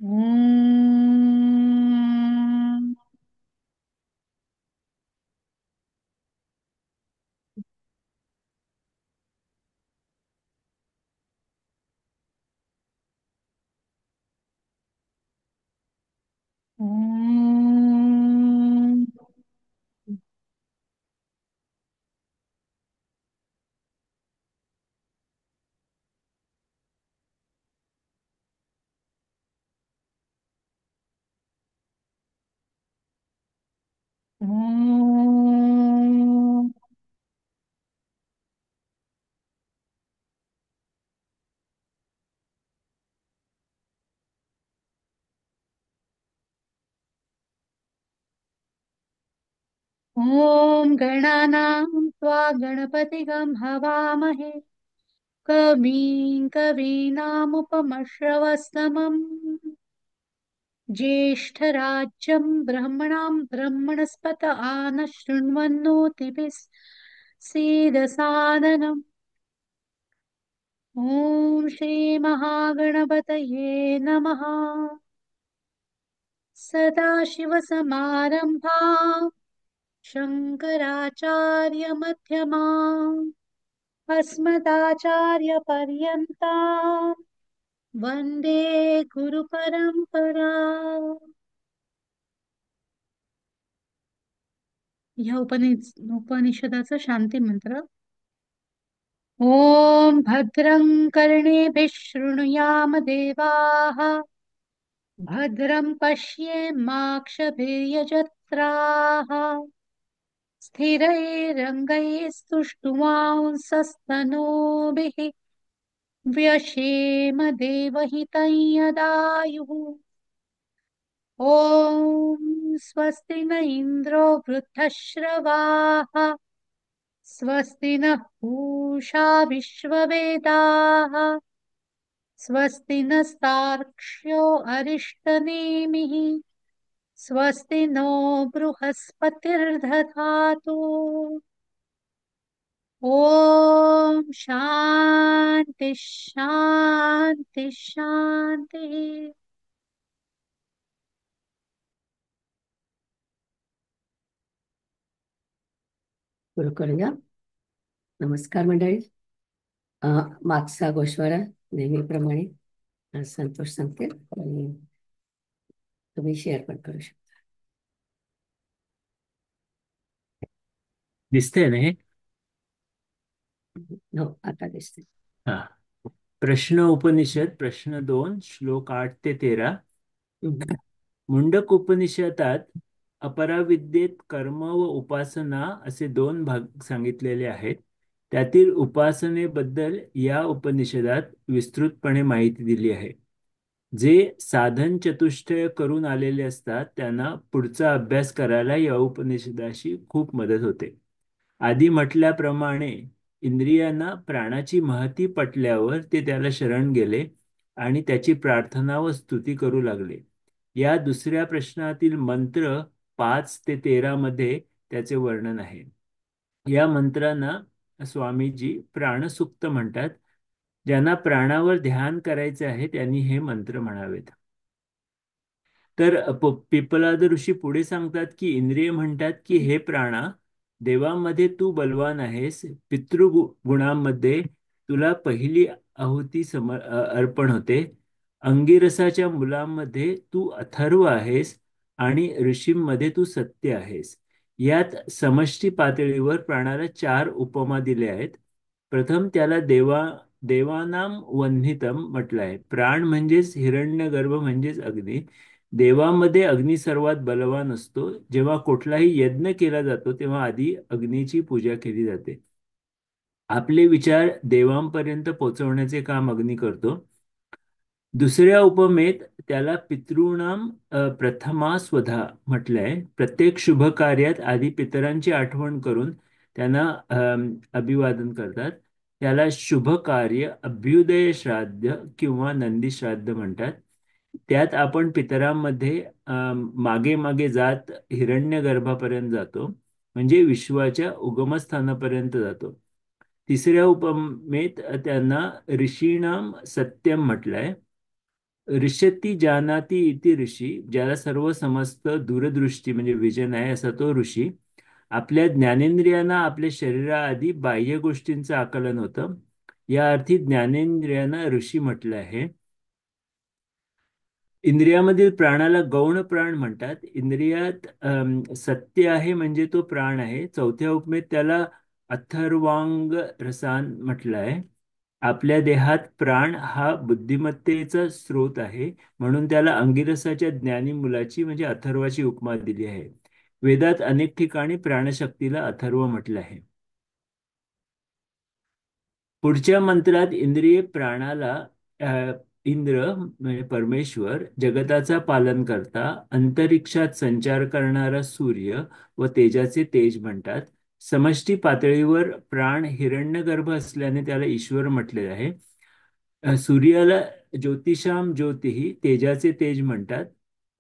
ॐ ॐ ॐ ॐ गणानां त्वा गणपतिगं हवामहे कवीं कवीनामुपमश्रवस्तमम् ज्येष्ठराज्यं ब्रह्मणां ब्रह्मणस्पत आनः शृण्वन्नोतिभिः सीदसादनम् ॐ श्रीमहागणपतये नमः। सदाशिवसमारम्भाम् शङ्कराचार्यमध्यमाम् अस्मदाचार्यपर्यन्ताम् वन्दे गुरुपरम्परा। या उपनिषदाचा शांती मंत्र. ॐ भद्रं कर्णेभिः शृणुयाम देवाः भद्रं पश्येमाक्षभिर्यजत्राः स्थिरैरङ्गैस्तुष्टुवांसस्तनूभिः व्यशेम देवहितं यदायुः। ॐ स्वस्ति न इन्द्रो वृद्धश्रवाः स्वस्ति नः पूषा विश्ववेदाः स्वस्ति नस्तार्क्ष्यो अरिष्टनेमिः स्वस्ति नो बृहस्पतिर्दधातु। ॐ शान्ति शान्ति शान्तिः। सुरू करूया. नमस्कार मंडळी. मागचा गोश्वारा नेहमीप्रमाणे संतोष सांगते आणि तुम्ही शेअर पण करू शकता. दिसतंय ना हे? हो, आता दिसते. हा. प्रश्न उपनिषद प्रश्न 2 श्लोक 8 ते 13. मुंडक उपनिषदात अपराविद्येत कर्म व उपासना असे 2 भाग सांगितलेले आहेत. त्यातील उपासनेबद्दल या उपनिषदात विस्तृतपणे माहिती दिली आहे. जे साधन चतुष्टय करून आलेले असतात त्यांना पुढचा अभ्यास करायला या उपनिषदाशी खूप मदत होते. आधी म्हटल्याप्रमाणे इंद्रियांना प्राणाची महती पटल्यावर ते त्याला शरण गेले आणि त्याची प्रार्थना व स्तुती करू लागले. या दुसऱ्या प्रश्नातील मंत्र 5 ते 13 मध्ये त्याचे वर्णन आहे. या मंत्रांना स्वामीजी प्राणसुक्त म्हणतात. ज्यांना प्राणावर ध्यान करायचे आहे त्यांनी हे मंत्र म्हणावेत. तर पिप्पलाद ऋषी पुढे सांगतात की इंद्रिय म्हणतात की हे प्राणा, देवामध्ये तू बलवान आहेस. पितृगुणांमध्ये तुला पहिली आहुती अर्पण होते. अंगिरसाच्या मुलांमध्ये तू अथर्व आहेस आणि ऋषींमध्ये तू सत्य आहेस. यात समष्टी पातळीवर प्राणाला 4 उपमा दिल्या आहेत. प्रथम त्याला देवानाम वह्नितम म्हटलं आहे. प्राण म्हणजेच हिरण्यगर्भ म्हणजेच अग्नी. देवामध्ये अग्नी सर्वात बलवान असतो. जेव्हा कुठलाही यज्ञ केला जातो तेव्हा आधी अग्नीची पूजा केली जाते. आपले विचार देवांपर्यंत पोहोचवण्याचे काम अग्नी करतो. दुसऱ्या उपमेत त्याला पितृणाम प्रथमा स्वधा म्हटलंय. प्रत्येक शुभ कार्यात आधी पितरांची आठवण करून त्यांना अभिवादन करतात. त्याला शुभ कार्य अभ्युदय श्राद्ध किंवा नंदी श्राद्ध म्हणतात. त्यात आपण पितरांमध्ये मागे मागे जात हिरण्यगर्भापर्यंत जातो, म्हणजे विश्वाच्या उगमस्थानापर्यंत जातो. तिसऱ्या उपमेत त्यांना ऋषीणाम सत्यम म्हटलंय. ऋषती जानाति इति ऋषी, ज्याला सर्व समजतं, दूरदृष्टी म्हणजे विजन आहे असा तो ऋषी. आपल्या ज्ञानेंद्रियांना आपल्या शरीराआधी बाह्य गोष्टींचं आकलन होतं. या अर्थी ज्ञानेंद्रियांना ऋषी म्हटलं आहे. इंद्रियामधील प्राणाला गौण प्राण म्हणतात. इंद्रियात सत्य आहे म्हणजे तो प्राण आहे. चौथ्या उपमेत त्याला अथर्वांग रसान म्हटलं आहे. आपल्या देहात प्राण हा बुद्धिमत्तेचा स्रोत आहे, म्हणून त्याला अंगिरसाच्या ज्ञानी मुलाची म्हणजे अथर्वाची उपमा दिली आहे. वेदात अनेक ठिकाणी प्राणशक्तीला अथर्व म्हटलं आहे. पुढच्या मंत्रात इंद्रिय प्राणाला इंद्र म्हणजे परमेश्वर, जगताचा पालन करता, अंतरिक्षात संचार करणारा सूर्य व तेजाचे तेज म्हणतात. समष्टी पातळीवर प्राण हिरण्यगर्भ असल्याने त्याला ईश्वर म्हटले आहे. सूर्याला ज्योतिषाम ज्योतिही, तेजाचे तेज म्हणतात.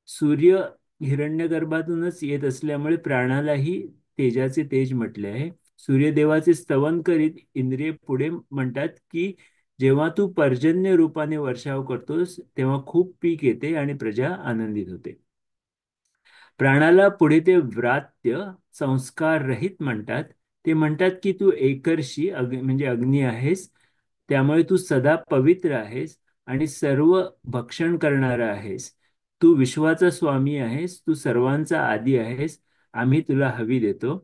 सूर्य हिरण्यगर्भातूनच येत असल्यामुळे प्राणालाही तेजाचे तेज म्हटले आहे. सूर्यदेवाचे स्तवन करीत इंद्रिय पुढे म्हणतात की जेव्हा तू पर्जन्य रूपाने वर्षाव करतोस तेव्हा खूप पीक येते आणि प्रजा आनंदित होते. प्राणाला पुढे ते व्रात्य संस्कार रहित म्हणतात. ते म्हणतात की तू एकर्षी म्हणजे अग्नी आहेस, त्यामुळे तू सदा पवित्र आहेस आणि सर्व भक्षण करणारा आहेस. तू विश्वाचा स्वामी आहेस, तू सर्वांचा आदी आहेस, आम्ही तुला हवी देतो.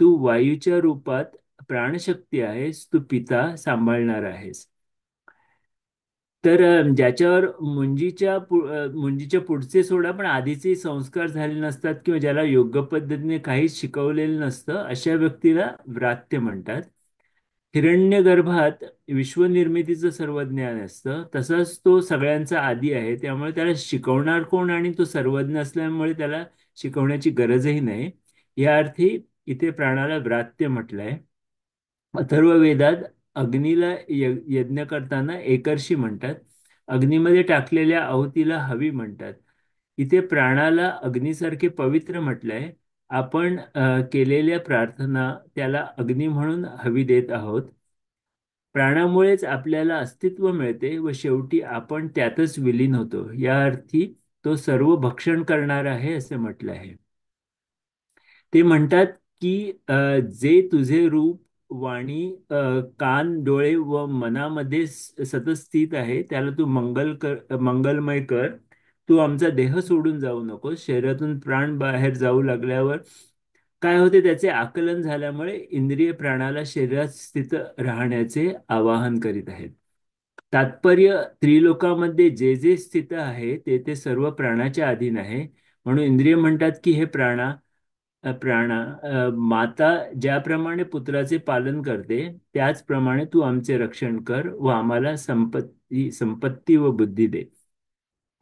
तू वायूच्या रूपात प्राणशक्ती आहेस, तू पिता सांभाळणार आहेस. तर ज्याच्यावर मुंजीच्या पुढचे सोडा पण आधीचे संस्कार झाले नसतात किंवा ज्याला योग्य पद्धतीने काहीच शिकवलेलं नसतं, अशा व्यक्तीला व्रात्य म्हणतात. हिरण्यगर्भात विश्वनिर्मितीचं सर्व ज्ञान असतं, तसंच तो सगळ्यांचा आदी आहे, त्यामुळे त्याला शिकवणार कोण आणि तो सर्वज्ञ असल्यामुळे त्याला शिकवण्याची गरजही नाही. या अर्थी इथे प्राणाला व्रात्य म्हटलंय. अथर्ववेदात अग्नीला यज्ञ करताना एकर्षी म्हणतात. अग्नीमध्ये टाकलेल्या आहुतीला हवी म्हणतात. इथे प्राणाला अग्नीसारखे पवित्र म्हटलंय. आपण केलेल्या प्रार्थना त्याला अग्नी म्हणून हवी देत आहोत. प्राणामुळेच आपल्याला अस्तित्व मिळते व शेवटी आपण त्यातच विलीन होतो. या अर्थी तो सर्व भक्षण करणार आहे असे म्हटलं आहे. ते म्हणतात की जे तुझे रूप, वाणी, कान, डोळे व मनामध्ये सतत स्थित आहे त्याला तू मंगलमय कर. तू आमचा देह सोडून जाऊ नको. शरीरातून प्राण बाहेर जाऊ लागल्यावर काय होते त्याचे आकलन झाल्यामुळे इंद्रिय प्राणाला शरीरात स्थित राहण्याचे आवाहन करीत आहेत. तात्पर्य, त्रिलोकामध्ये जे जे स्थित आहे ते ते सर्व प्राणाच्या अधीन आहे. म्हणून इंद्रिय म्हणतात की हे प्राणा, माता ज्याप्रमाणे पुत्राचे पालन करते त्याचप्रमाणे तू आमचे रक्षण कर व आम्हाला संपत्ती व बुद्धी दे.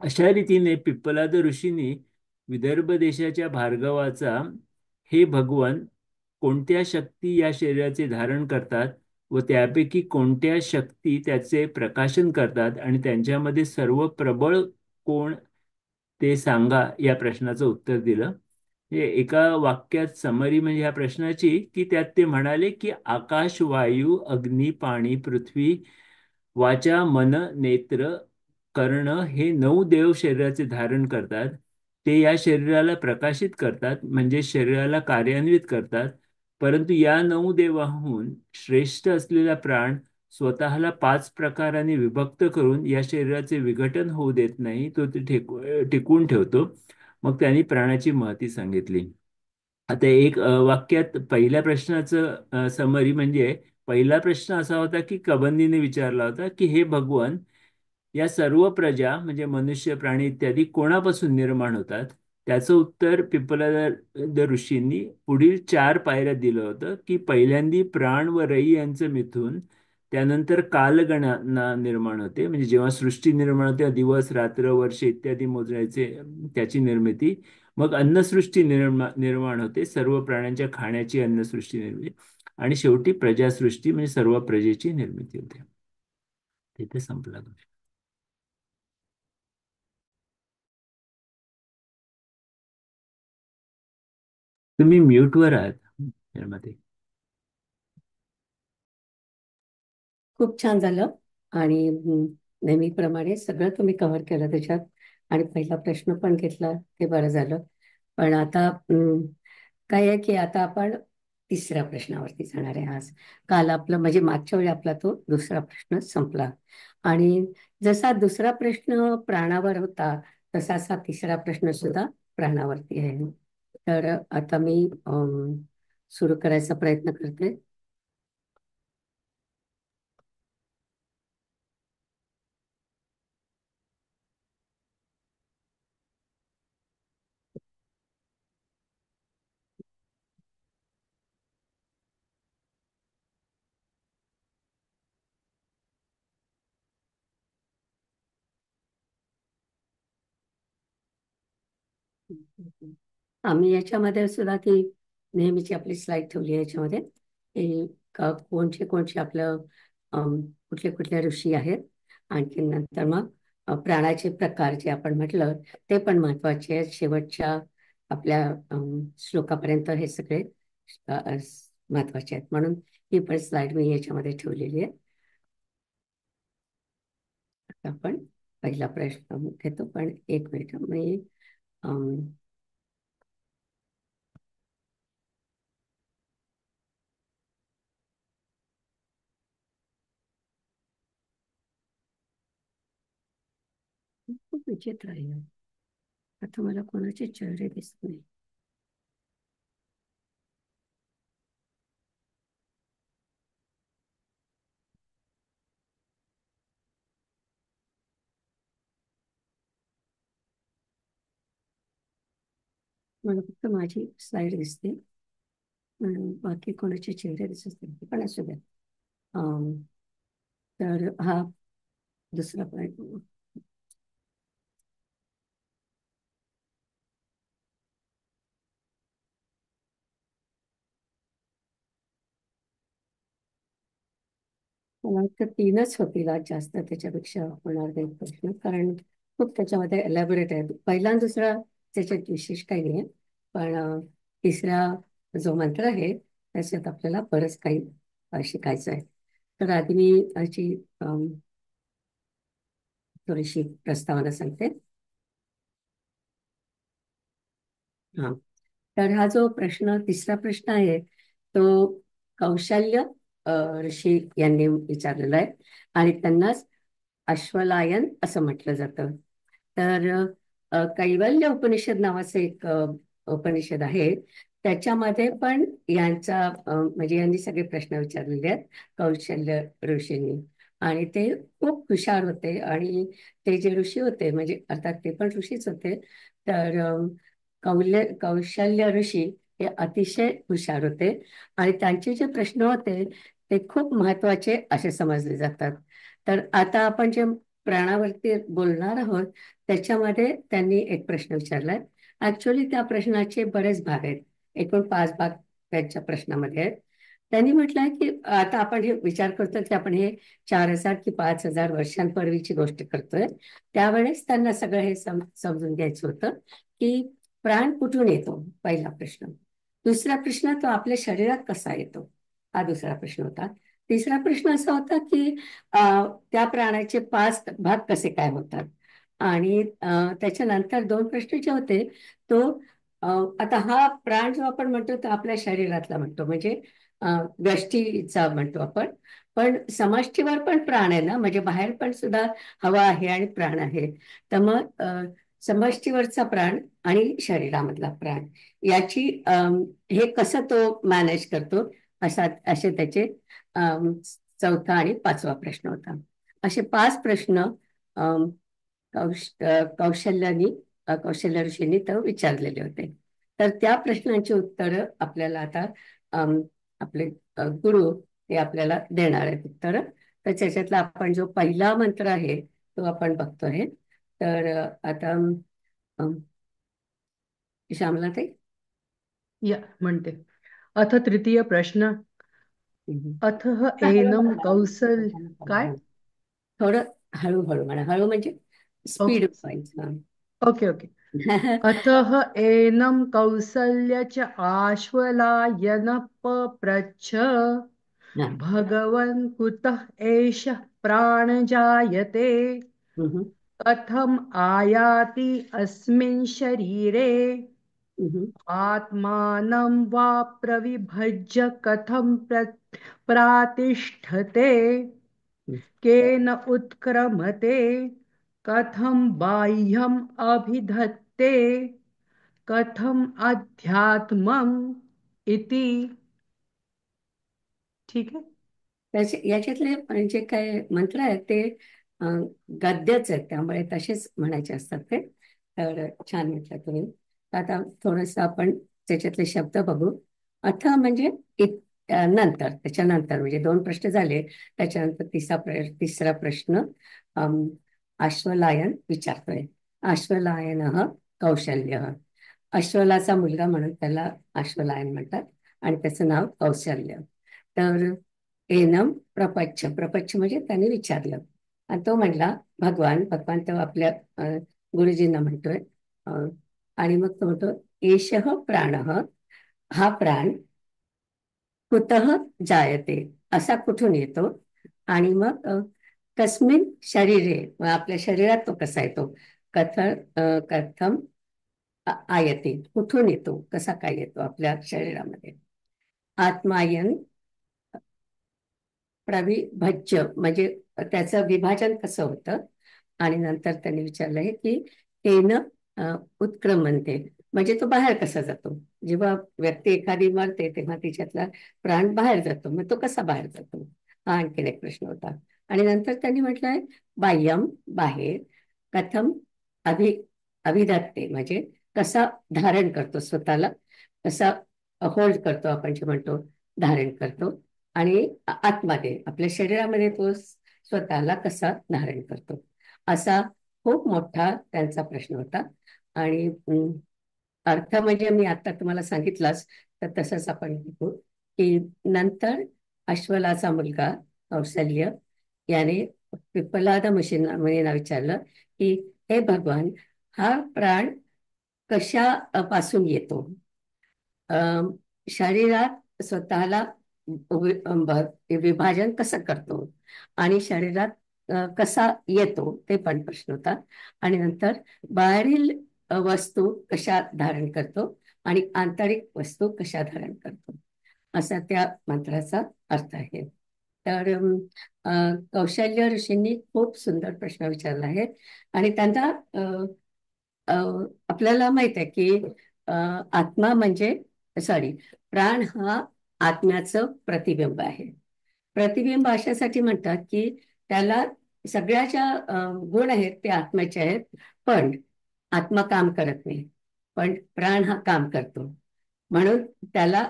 अशा रीतीने पिप्पलाद ऋषींनी विदर्भ देशाच्या भार्गवाचा हे भगवान कोणत्या शक्ती या शरीराचे धारण करतात व त्यापैकी कोणत्या शक्ती त्याचे प्रकाशन करतात आणि त्यांच्यामध्ये सर्व प्रबळ कोण ते सांगा या प्रश्नाचं उत्तर दिलं. हे एका वाक्यात समरी म्हणजे ह्या प्रश्नाची की त्यात ते म्हणाले की आकाश, वायू, अग्नी, पाणी, पृथ्वी, वाचा, मन, नेत्र, कर्ण हे 9 देव शरीराचे धारण करतात. ते या शरीराला प्रकाशित करतात म्हणजे शरीराला कार्यान्वित करतात. परंतु या 9 देवाहून श्रेष्ठ असलेला प्राण स्वतःला 5 प्रकारांनी विभक्त करून या शरीराचे विघटन होऊ देत नाही, तो ते टिकवून ठेवतो. मग त्यांनी प्राणाची महती सांगितली. आता एक वाक्यात पहिल्या प्रश्नाचं समरी म्हणजे पहिला प्रश्न असा होता की कबंदीने विचारला होता की हे भगवान, या सर्व प्रजा म्हणजे मनुष्य, प्राणी इत्यादी कोणापासून निर्माण होतात? त्याचं उत्तर पिप्पलाद ऋषींनी पुढील 4 पायऱ्यात दिलं होतं की पहिल्यांदी प्राण व रई यांचं मिथून, त्यानंतर कालगणना निर्माण होते म्हणजे जेव्हा सृष्टी निर्माण होते दिवस, रात्र, वर्ष इत्यादी मोजायचे त्याची निर्मिती. मग अन्नसृष्टी निर्माण होते, सर्व प्राण्यांच्या खाण्याची अन्नसृष्टी निर्मिती आणि शेवटी प्रजासृष्टी म्हणजे सर्व प्रजेची निर्मिती होते. तिथे संपला. तुम्ही म्यूटवर आहात यामध्ये. खूप छान झालं आणि नेहमीप्रमाणे सगळं तुम्ही कव्हर केलं त्याच्यात, आणि पहिला प्रश्न पण घेतला ते बरं झालं. पण आता काय आहे की आता आपण तिसऱ्या प्रश्नावरती जाणार आहे आज. काल आपलं म्हणजे मागच्या वेळी आपला तो दुसरा प्रश्न संपला, आणि जसा दुसरा प्रश्न प्राणावर होता तसाच हा तिसरा प्रश्न सुद्धा प्राणावरती आहे. तर आता मी सुरू करायचा प्रयत्न करते. आम्ही याच्यामध्ये सुद्धा ती नेहमीची आपली स्लाईड ठेवली आहे याच्यामध्ये, की कोणचे कोणचे आपलं कुठले कुठले ऋषी आहेत. आणखी नंतर मग प्राणाचे प्रकार जे आपण म्हटलं ते पण महत्वाचे आहेत. शेवटच्या आपल्या श्लोकापर्यंत हे सगळे महत्वाचे आहेत, म्हणून ही पण स्लाईड मी याच्यामध्ये ठेवलेली आहे. आता आपण पहिला प्रश्न घेतो, पण एक मिनिट मी खूप विचित्र आहे. आता मला कोणाचे चेहरे दिसत नाही. मला फक्त माझी स्लाईड दिसते, बाकी कोणाचे चेहरे दिसत नाही, पण असू द्या. तर हा दुसरा पॉईंट. मला वाटतं 3च होतील आज, जास्त त्याच्यापेक्षा होणार नाही प्रश्न, कारण खूप त्याच्यामध्ये एलॅबोरेट आहे. पहिला आणि दुसरा त्याच्यात विशेष काही नाही आहे, पण तिसरा जो मंत्र आहे त्याच्यात आपल्याला बरंच काही शिकायचं आहे. तर आधी मी याची थोडीशी प्रस्तावना सांगते. हा, तर हा जो प्रश्न तिसरा प्रश्न आहे तो कौशल्य ऋषी यांनी विचारलेला आहे, आणि त्यांनाच अश्वलायन असं म्हटलं जातं. तर कैवल्य उपनिषद नावाचं एक उपनिषद आहे, त्याच्यामध्ये पण यांचा म्हणजे यांनी सगळे प्रश्न विचारलेले आहेत कौशल्य ऋषींनी. आणि ते खूप हुशार होते, आणि ते जे ऋषी होते म्हणजे अर्थात ते पण ऋषीच होते. तर कौशल्य ऋषी हे अतिशय हुशार होते, आणि त्यांचे जे प्रश्न होते ते खूप महत्वाचे असे समजले जातात. तर आता आपण जे प्राणावरती बोलणार आहोत त्याच्यामध्ये त्यांनी एक प्रश्न विचारलाय. ऍक्च्युअली त्या प्रश्नाचे बरेच भाग आहेत, एकूण 5 भाग त्यांच्या प्रश्नामध्ये आहेत. त्यांनी म्हटलंय की आता आपण हे विचार करतो की आपण हे 4000 की 5000 वर्षांपूर्वीची गोष्ट करतोय. त्यावेळेस त्यांना सगळं हे समजून घ्यायचं होतं की प्राण कुठून येतो, पहिला प्रश्न. दुसरा प्रश्न, तो आपल्या शरीरात कसा येतो, हा दुसरा प्रश्न होता. तिसरा प्रश्न असा होता की त्या प्राण्याचे 5 भाग कसे काय होतात. आणि त्याच्यानंतर 2 प्रश्न जे होते तो आता हा प्राण जो आपण म्हणतो तो आपल्या शरीरातला म्हणतो, म्हणजे व्यष्टीचा म्हणतो आपण. पण समष्टीवर पण प्राण आहे ना, म्हणजे बाहेर पण सुद्धा हवा आहे आणि प्राण आहे. तर मग समष्टीवरचा प्राण आणि शरीरामधला प्राण याची हे कसं तो मॅनेज करतो, असे त्याचे चौथा आणि 5वा प्रश्न होता. असे 5 प्रश्न कौशल्य ऋषींनी तर विचारलेले होते. तर त्या प्रश्नांची उत्तरं आपल्याला आता आपले गुरु ते आपल्याला देणार आहेत उत्तरं. तर त्याच्यातला आपण जो पहिला मंत्र आहे तो आपण बघतोय. तर आता श्यामला ते या म्हणते. अथ तृतीय प्रश्न. अथः एनं कौशल काय थोडं हळूहळू म्हणा, हळू म्हणजे स्पीड ओके पाहिजे. Okay okay. अतः एनं कौसल्यच आश्वलायनः पप्रच्छ भगवन् कुतः एषः प्राण जायते हम्म, कथम आयाति अस्मिन् शरीरे हम्म, आत्मानं वा प्रविभज्य कथं प्रातिष्ठते हम्म. केन उत्क्रमते कथं बाह्यम् अभिधत्ते कथम अध्यात्मम इति. ठीक है. याच्यातले जे काय मंत्र आहेत ते अं, गद्यच आहेत, त्यामुळे तसेच म्हणायचे असतात ते. तर छान म्हटलं तुम्ही. तर आता थोडस आपण त्याच्यातले शब्द बघू. अथ म्हणजे नंतर, त्याच्यानंतर म्हणजे दोन प्रश्न झाले, त्याच्यानंतर तिसरा प्रश्न अं, अश्वलायन विचारतोय. अश्वलायन कौशल्य. अश्वलाचा मुलगा म्हणून त्याला अश्वलायन म्हणतात आणि त्याचं नाव कौशल्य. तर एनम प्रपच्छ, प्रपच्छ म्हणजे त्याने विचारलं आणि तो म्हणला भगवान. भगवान तो आपल्या गुरुजींना म्हणतोय. अ, आणि मग तो म्हणतो एषः प्राणः, हा प्राण कुतः जायते, असा कुठून येतो. आणि मग कस्मिन शरीरे, मग आपल्या शरीरात तो कसा येतो. कथम आयते, कुठून येतो, कसा काय येतो आपल्या शरीरामध्ये. आत्मायन प्रविभज्य म्हणजे त्याचं विभाजन कसं होतं. आणि नंतर त्यांनी विचारलं आहे की तेन उत्क्रमणते, म्हणजे तो बाहेर कसा जातो. जेव्हा व्यक्ती एखादी मरते तेव्हा तिच्यातला प्राण बाहेर जातो, मग तो कसा बाहेर जातो, हा आणखीन एक प्रश्न होता. आणि नंतर त्यांनी म्हटलंय बाह्यम, बाहेर, कथम अभि अभिधत्ते म्हणजे कसा धारण करतो स्वतःला, कसा होल्ड करतो, आपण जे म्हणतो धारण करतो. आणि आतमध्ये आपल्या शरीरामध्ये तो स्वतःला कसा धारण करतो, असा खूप मोठा त्यांचा प्रश्न होता. आणि अर्थ म्हणजे मी आता तुम्हाला सांगितलाच, तर तसंच आपण बघू की नंतर अश्वलाचा मुलगा कौशल्य याने पिप्पलाद मुनींना विचारलं की हे भगवान, हा प्राण कशा पासून येतो. अं, शरीरात स्वतःला विभाजन कसं करतो आणि शरीरात कसा येतो, ते पण प्रश्न होता. आणि नंतर बाहेरील वस्तू कशा धारण करतो आणि आंतरिक वस्तू कशा धारण करतो, असा त्या मंत्राचा अर्थ आहे. तर कौशल्य ऋषींनी खूप सुंदर प्रश्न विचारला आहे. आणि त्यांना अ, आपल्याला माहित आहे की आत्मा म्हणजे, सॉरी, प्राण हा आत्म्याचं प्रतिबिंब आहे. प्रतिबिंब अशासाठी म्हणतात की त्याला सगळ्या ज्या गुण आहेत ते आत्म्याचे आहेत, पण आत्मा काम करत नाही, पण प्राण हा काम करतो. म्हणून त्याला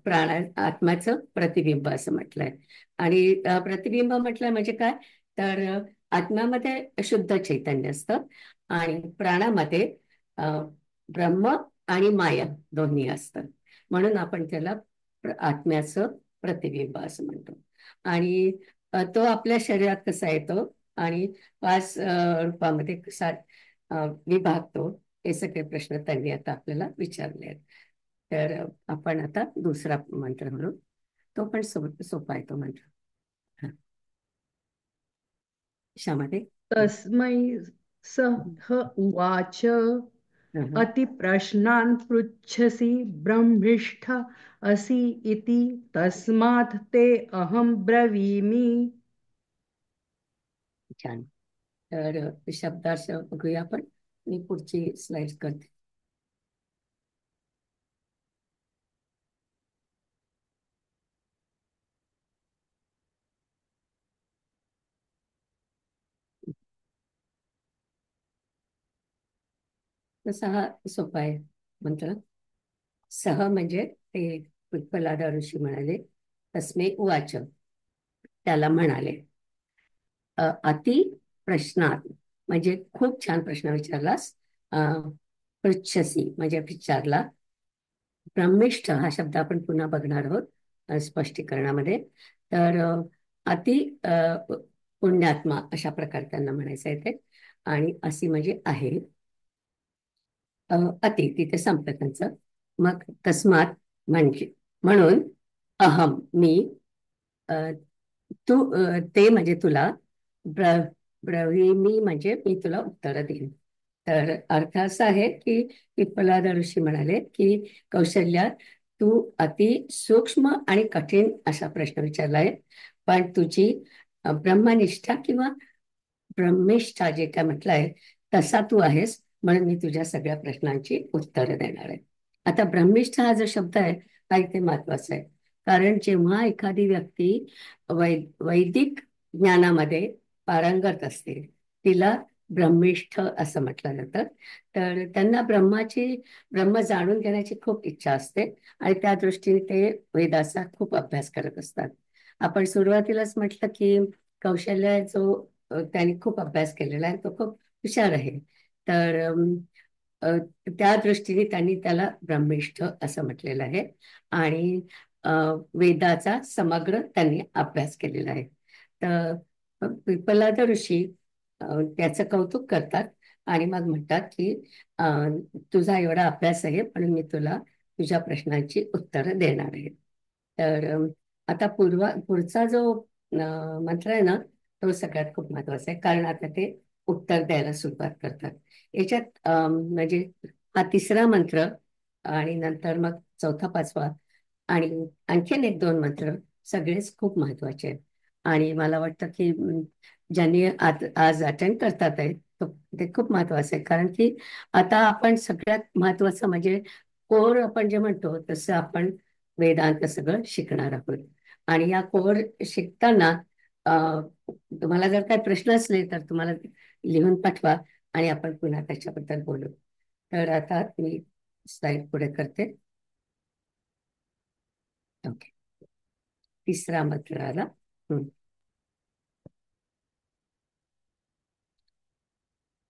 प्राण आत्म्याचं प्रतिबिंब असं म्हटलंय. आणि प्रतिबिंब म्हटलं म्हणजे काय, तर आत्म्यामध्ये शुद्ध चैतन्य असतं आणि प्राणामध्ये अ, ब्रह्म आणि माया दोन्ही असतात. म्हणून आपण त्याला आत्म्याचं प्रतिबिंब असं म्हणतो. आणि तो आपल्या शरीरात कसा येतो आणि पाच रूपामध्ये कसा विभागतो, हे सगळे प्रश्न त्यांनी आता आपल्याला विचारले आहेत. तर आपण आता दुसरा मंत्र म्हणू. तो पण सोपा आहे तो मंत्र. हा. शामध्ये. तस्मै सः उवाच हं. अतिप्रश्नान् पृच्छसि ब्रह्मिष्ठ असि इति तस्मात् ते अहं ब्रवीमि. छान. तर शब्दार्थ बघूया आपण. मी पुढची स्लाइड करते. तसा हा सोपा आहे मंत्र. सह म्हणजे ते पिप्पलाद ऋषी म्हणाले, तस्मै उवाच, त्याला म्हणाले. अति प्रश्नात म्हणजे खूप छान प्रश्न विचारलास. अ, पृच्छसी म्हणजे विचारला. ब्रह्मिष्ठ हा शब्द आपण पुन्हा बघणार आहोत स्पष्टीकरणामध्ये. तर अति पुण्यात्मा अशा प्रकारे त्यांना म्हणायचं आहे ते. आणि अशी म्हणजे आहे. अति तिथे संपलं त्यांचं. मग तस्मात म्हणजे म्हणून, अहम मी, ते म्हणजे तुला ब्र ब्रवीमी म्हणजे मी तुला उत्तर देईन. तर अर्थ असा आहे की पिप्पलाद ऋषी म्हणाले की कौशल्या, तू अति सूक्ष्म आणि कठीण असा प्रश्न विचारलाय, पण तुझी ब्रह्मनिष्ठा किंवा ब्रह्मिष्ठा जे काय म्हटलंय तसा तू आहेस, म्हणून मी तुझ्या सगळ्या प्रश्नांची उत्तरं देणार आहे. आता ब्रह्मिष्ठा हा जो शब्द आहे हा इथे महत्वाचा आहे. कारण जेव्हा एखादी व्यक्ती वैदिक ज्ञानामध्ये पारंगत असते तिला ब्रह्मिष्ठ असं म्हटलं जातं. तर त्यांना ब्रह्म जाणून घेण्याची खूप इच्छा असते आणि त्या दृष्टीने ते वेदाचा खूप अभ्यास करत असतात. आपण सुरुवातीलाच म्हटलं की कौशल्य त्यांनी खूप अभ्यास केलेला आहे, तो खूप हुशार आहे. तर अ, त्या दृष्टीने त्यांनी त्याला ब्रह्मिष्ठ असं म्हटलेलं आहे आणि अ, वेदाचा समग्र त्यांनी अभ्यास केलेला आहे. तर पिप्पलाद ऋषी त्याचं कौतुक करतात आणि मग म्हणतात की अ, तुझा एवढा अभ्यास आहे म्हणून मी तुला तुझ्या प्रश्नांची उत्तरं देणार आहे. तर आता पुढचा जो मंत्र आहे ना तो सगळ्यात खूप महत्वाचा आहे, कारण आता ते उत्तर द्यायला सुरुवात करतात. याच्यात म्हणजे हा तिसरा मंत्र आणि नंतर मग चौथा पाचवा आणि आणखीन एक दोन मंत्र सगळेच खूप महत्वाचे आहेत. आणि मला वाटतं की ज्यांनी आज अटेंड करतात आहे ते खूप महत्वाचं आहे, कारण की आता आपण सगळ्यात महत्वाचं म्हणजे कोर आपण जे म्हणतो तसं आपण वेदांत सगळं शिकणार आहोत. आणि या कोर शिकताना अं, तुम्हाला जर काही प्रश्न असले तर तुम्हाला लिहून पाठवा आणि आपण पुन्हा त्याच्याबद्दल बोलू. तर आता मी स्लाइड पुढे करते. ओके, तिसरा मंत्र आला. हम्म.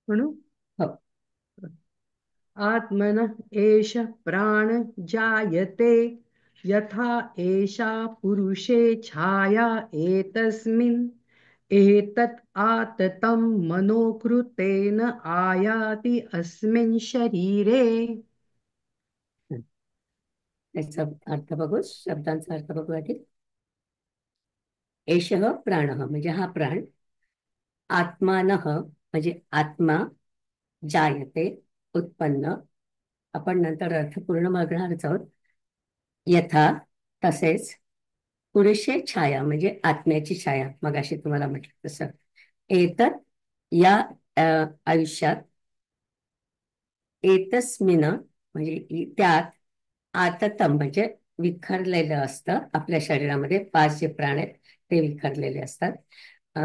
म्हणू हो. आत्मनः एष प्राण जायते यथा एषा पुरुषे छाया एतस्मिन् एतत् आततं मनोकृतेन आयाति अस्मिन् शरीरे. त्याचा अर्थ बघू, शब्दांचा अर्थ बघू आधी. एषः प्राणः म्हणजे हा प्राण, आत्मानः म्हणजे आत्मा, जायते उत्पन्न, आपण नंतर अर्थ पूर्ण बघणारच आहोत, यथा तसेच, पुरुषे छाया म्हणजे आत्म्याची छाया, मगाशी तुम्हाला म्हटलं तसं, एतत या आयुष्यात, एतस्मिन म्हणजे त्यात, आततम म्हणजे विखरलेलं असतं. आपल्या शरीरामध्ये पाच जे प्राण आहेत ते विखरलेले असतात. अ,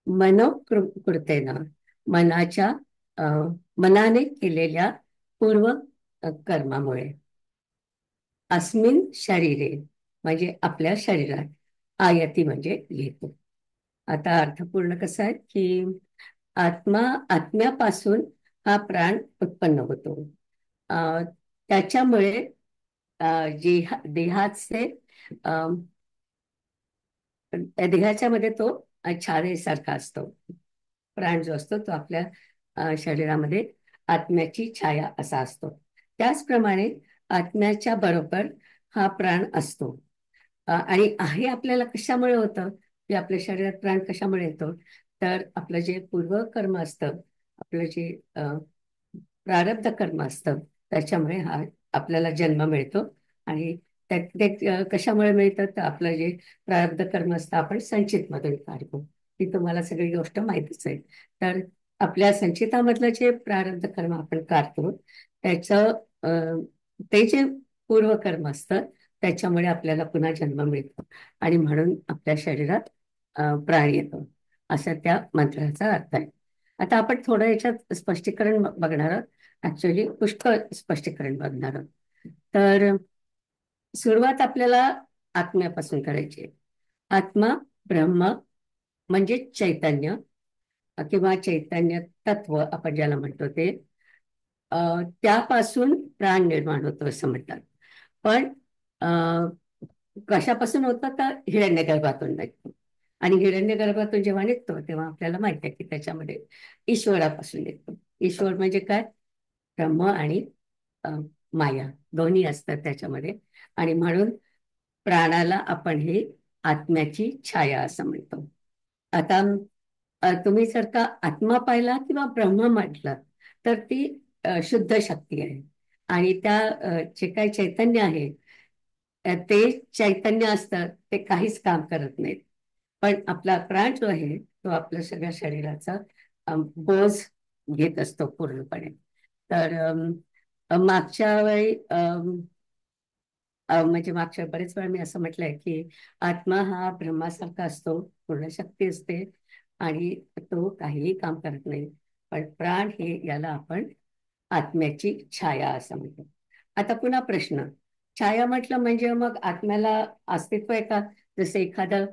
मनोकृतेनं मनाच्या अ, मनाने केलेल्या पूर्व कर्मामुळे, अस्मिन शरीरे म्हणजे आपल्या शरीरात, आयती म्हणजे येतो. आता अर्थपूर्ण कसं आहे की आत्मा, आत्म्यापासून हा प्राण उत्पन्न होतो. अ, त्याच्यामुळे देहाचे अ, त्या देहाच्या मध्ये तो छायेसारखा असतो. प्राण जो असतो तो आपल्या शरीरामध्ये आत्म्याची छाया असा असतो. त्याचप्रमाणे आत्म्याच्या बरोबर हा प्राण असतो. आणि हे आपल्याला कशामुळे होतं, की आपल्या शरीरात प्राण कशामुळे येतो, तर आपलं जे पूर्वकर्म असतं, आपलं जे प्रारब्ध कर्म असतं त्याच्यामुळे हा आपल्याला जन्म मिळतो. आणि ते कशामुळे मिळतं, तर आपलं जे प्रारब्ध कर्म असतं आपण संचित मधून काढतो. ही तुम्हाला सगळी गोष्ट माहितीच आहे. तर आपल्या संचितामधलं जे प्रारब्ध कर्म आपण काढतो त्याचं ते जे पूर्वकर्म असतं त्याच्यामुळे आपल्याला पुन्हा जन्म मिळतो आणि म्हणून आपल्या शरीरात प्राण येतो, असा त्या मंत्राचा अर्थ आहे. आता आपण थोडं याच्यात स्पष्टीकरण बघणार आहोत. ऍक्च्युअली पुष्कळ स्पष्टीकरण बघणार आहोत. तर सुरुवात आपल्याला आत्म्यापासून करायची आहे. आत्मा, ब्रह्म म्हणजे चैतन्य किंवा चैतन्य तत्व आपण ज्याला म्हणतो ते, त्यापासून प्राण निर्माण होतो असं म्हणतात. पण अ, कशापासून होतं, तर हिरण्यगर्भातून निघतो. आणि हिरण्यगर्भातून जेव्हा निघतो तेव्हा आपल्याला माहिती आहे की त्याच्यामध्ये ईश्वरापासून निघतो. ईश्वर म्हणजे काय, ब्रह्म आणि अ, माया दोन्ही असतात त्याच्यामध्ये. आणि म्हणून प्राणाला आपण हे आत्म्याची छाया असं म्हणतो. आता तुम्ही जर का आत्मा पाहिला किंवा ब्रह्म म्हटलं तर ती शुद्ध शक्ती आहे. आणि त्या जे काही चैतन्य आहे ते चैतन्य असतं ते काहीच काम करत नाहीत. पण आपला प्राण जो आहे तो आपल्या सगळ्या शरीराचा बोज घेत असतो पूर्णपणे. तर मागच्या वेळी म्हणजे मागच्या बरेच वेळा मी असं म्हटलंय की आत्मा हा ब्रह्मासारखा असतो, पूर्ण शक्ती असते आणि तो काहीही काम करत नाही. पण प्राण हे याला आपण आत्म्याची छाया असं म्हणतो. आता पुन्हा प्रश्न, छाया म्हटलं म्हणजे मग आत्म्याला अस्तित्व आहे का? जसं एखादं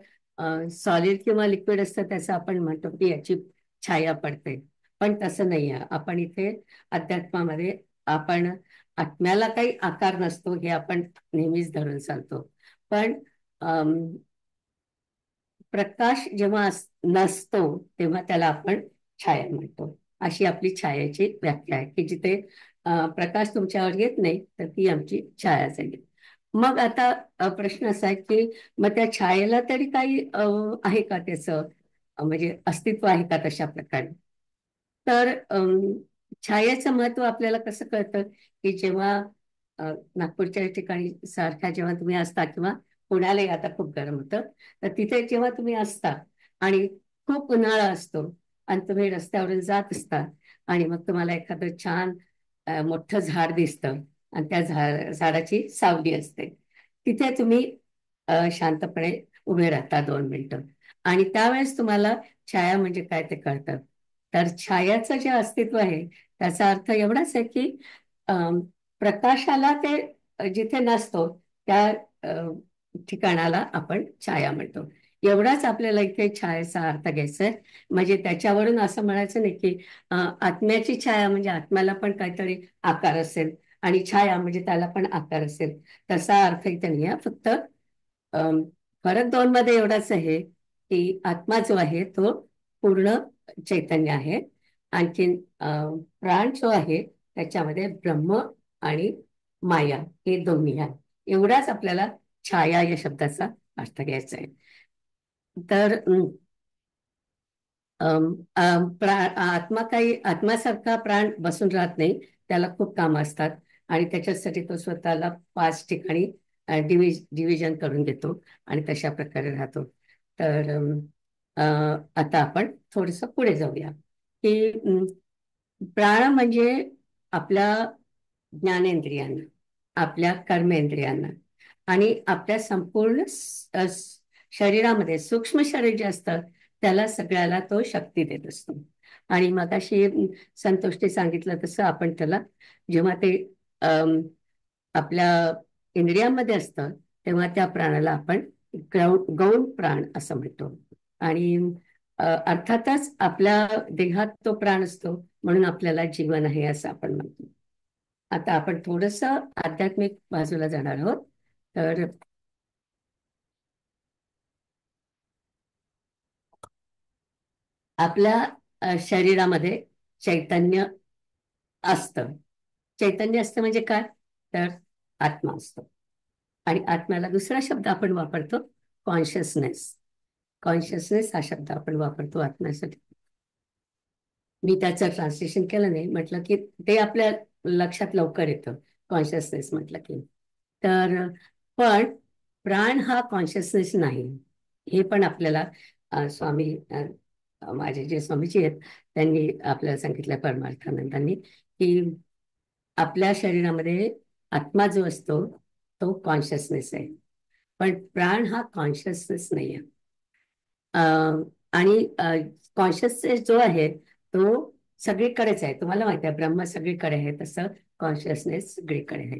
सॉलिड किंवा लिक्विड असतं त्याचं आपण म्हणतो की याची छाया पडते, पण तसं नाही आहे. आपण इथे अध्यात्मामध्ये आपण आत्म्याला काही आकार नसतो हे आपण नेहमीच धरून चालतो. पण अम, प्रकाश जेव्हा नसतो तेव्हा त्याला आपण छाया म्हणतो. अशी आपली छायाची व्याख्या आहे की जिथे प्रकाश तुमच्यावर येत नाही तर ती आमची छाया झाली. मग आता प्रश्न असा आहे की मग त्या छायेला तरी काही आहे का त्याचं म्हणजे अस्तित्व आहे का तशा प्रकारे? तर छायेचं महत्व आपल्याला कसं कळतं की जेव्हा नागपूरच्या ठिकाणी सारख्या जेव्हा तुम्ही असता किंवा पुण्यालाही आता खूप गरम होतं, तर तिथे जेव्हा तुम्ही असता आणि खूप उन्हाळा असतो आणि तुम्ही रस्त्यावरून जात असता आणि मग तुम्हाला एखादं छान मोठं झाड दिसतं आणि त्या झाडाची सावली असते, तिथे तुम्ही शांतपणे उभे राहता 2 मिनिटं आणि त्यावेळेस तुम्हाला छाया म्हणजे काय ते कळतं. तर छायाचं जे अस्तित्व आहे त्याचा अर्थ एवढाच आहे की अम, प्रकाशाला ते जिथे नसतो त्या ठिकाणाला आपण छाया म्हणतो. एवढाच आपल्याला इथे छायेचा अर्थ घ्यायचा आहे. म्हणजे त्याच्यावरून असं म्हणायचं नाही की आत्म्याची छाया म्हणजे आत्म्याला पण काहीतरी आकार असेल आणि छाया म्हणजे त्याला पण आकार असेल, तसा अर्थ इथे नाही आहे. फक्त अम, फरक दोन मध्ये एवढाच आहे की आत्मा जो आहे तो पूर्ण चैतन्य आहे. आणखीन प्राण जो आहे त्याच्यामध्ये ब्रह्म आणि माया हे दोन्ही आहे. एवढाच आपल्याला छाया या शब्दाचा अर्थ घ्यायचा आहे. तर आत्मा काही आत्म्यासारखा प्राण बसून राहत नाही, त्याला खूप कामं असतात आणि त्याच्यासाठी तो स्वतःला 5 ठिकाणी डिव्हिजन करून देतो आणि तशा प्रकारे राहतो. तर आता आपण थोडस पुढे जाऊया की प्राण म्हणजे आपल्या ज्ञानेंद्रियांना, आपल्या कर्मेंद्रियांना आणि आपल्या संपूर्ण शरीरामध्ये सूक्ष्म शरीर जे असतं त्याला सगळ्याला तो शक्ती देत असतो. आणि मग अशी संतोषने सांगितलं तसं आपण त्याला जेव्हा ते अम, आपल्या इंद्रियामध्ये असतं तेव्हा त्या प्राणाला आपण गौण प्राण असं म्हणतो. आणि अर्थातच आपल्या देहात तो प्राण असतो म्हणून आपल्याला जीवन आहे असं आपण म्हणतो. आता आपण थोडस आध्यात्मिक बाजूला जाणार आहोत. तर आपल्या शरीरामध्ये चैतन्य असतं. चैतन्य असतं म्हणजे काय? तर आत्मा असतो. आणि आत्म्याला दुसरा शब्द आपण वापरतो कॉन्शियसनेस. कॉन्शियसनेस हा शब्द आपण वापरतो आत्म्यासाठी. मी त्याचं ट्रान्सलेशन केलं नाही, म्हटलं की ते आपल्या लक्षात लवकर येतं कॉन्शियसनेस म्हटलं की. तर पण प्राण हा कॉन्शियसनेस नाही, हे पण आपल्याला स्वामी माझे जे स्वामीजी आहेत त्यांनी आपल्याला सांगितलं परमार्थानंदांनी की आपल्या शरीरामध्ये आत्मा जो असतो तो कॉन्शियसनेस आहे, पण प्राण हा कॉन्शियसनेस नाही आहे. आणि कॉन्शियसनेस जो आहे तो सगळीकडेच आहे. तुम्हाला माहिती आहे ब्रह्म सगळीकडे आहे, तसं कॉन्शियसनेस सगळीकडे आहे.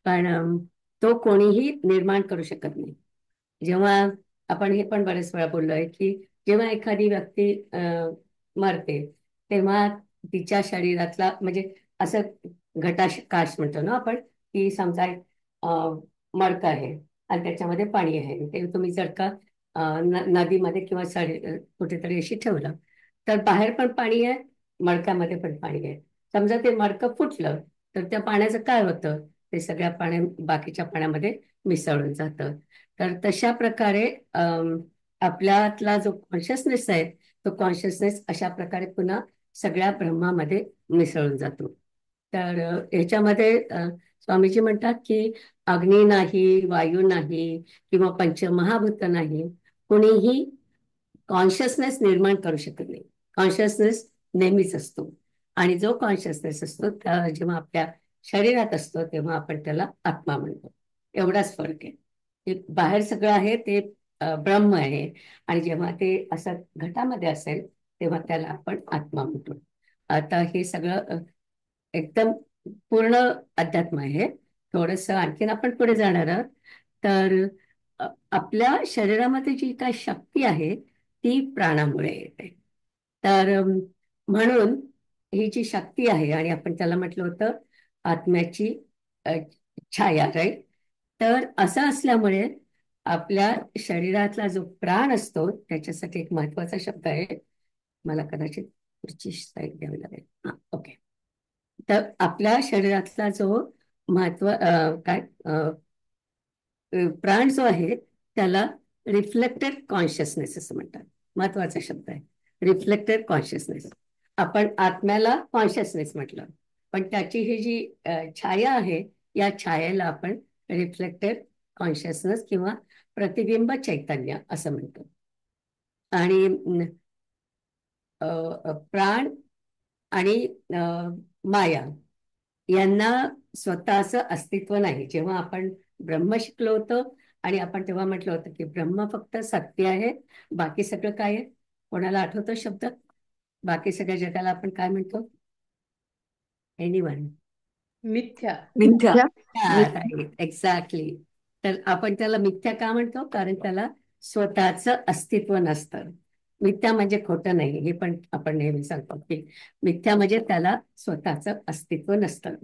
पण तो कोणीही निर्माण करू शकत नाही. जेव्हा आपण हे पण बरेच वेळा बोललोय की जेव्हा एखादी व्यक्ती मरते तेव्हा तिच्या शरीरातला म्हणजे असं घटाकाश म्हणतो ना आपण, की समजा मडकं आहे आणि त्याच्यामध्ये पाणी आहे, ते तुम्ही जर का नदीमध्ये किंवा कुठेतरी अशी ठेवलं तर बाहेर पण पाणी आहे, मडक्यामध्ये पण पाणी आहे. समजा ते मडकं फुटलं तर त्या पाण्याचं काय होतं? ते सगळ्या बाकीच्या पाण्यामध्ये मिसळून जातं. तर तशा प्रकारे आपल्यातला जो कॉन्शियसनेस आहे तो कॉन्शियसनेस अशा प्रकारे पुन्हा सगळ्या ब्रह्मामध्ये मिसळून जातो. तर याच्यामध्ये स्वामीजी म्हणतात की अग्नी नाही, वायू नाही किंवा पंचमहाभूत नाही, कोणीही कॉन्शियसनेस निर्माण करू शकत नाही. कॉन्शियसनेस नेहमीच असतो आणि जो कॉन्शियसनेस असतो जेव्हा आपल्या शरीरात असतो तेव्हा आपण त्याला आत्मा म्हणतो. एवढाच फरक आहे. ते बाहेर सगळं आहे ते ब्रह्म आहे आणि जेव्हा ते असं घटामध्ये असेल तेव्हा त्याला आपण आत्मा म्हणतो. आता हे सगळं एकदम पूर्ण अध्यात्म आहे. थोडंसं आणखीन आपण पुढे जाणार आहोत. तर आपल्या शरीरामध्ये जी काही शक्ती आहे ती प्राणामुळे येते. तर म्हणून ही जी शक्ती आहे आणि आपण त्याला म्हटलं होतं आत्म्याची अ, छाया, राईट. तर असं असल्यामुळे आपल्या शरीरातला जो प्राण असतो त्याच्यासाठी एक महत्वाचा शब्द आहे. मला कदाचित पुढची साईड द्यावी लागेल. हा, ओके. तर आपल्या शरीरातला जो महत्व काय प्राण जो आहे त्याला रिफ्लेक्टेड कॉन्शियसनेस असं म्हणतात. महत्वाचा शब्द आहे रिफ्लेक्टेड कॉन्शियसनेस. आपण आत्म्याला कॉन्शियसनेस म्हटलं, पण त्याची ही जी छाया आहे या छायेला आपण रिफ्लेक्टेड कॉन्शियसनेस किंवा प्रतिबिंब चैतन्य असं म्हणतो. आणि प्राण आणि माया यांना स्वतःचं अस्तित्व नाही. जेव्हा आपण ब्रह्म शिकलो होतो आणि आपण तेव्हा म्हटलं होतं की ब्रह्म फक्त सत्य आहे, बाकी सगळं काय आहे? कोणाला आठवतो शब्द? बाकी सगळ्या जगाला आपण काय म्हणतो? एनिवन? मिथ्या. मिथ्या. Right, exactly. तर आपण त्याला मिथ्या का म्हणतो? कारण त्याला स्वतःचं अस्तित्व नसतं. मिथ्या म्हणजे खोटं नाही, हे पण आपण नेहमी सांगतो की मिथ्या म्हणजे त्याला स्वतःचं अस्तित्व नसतं.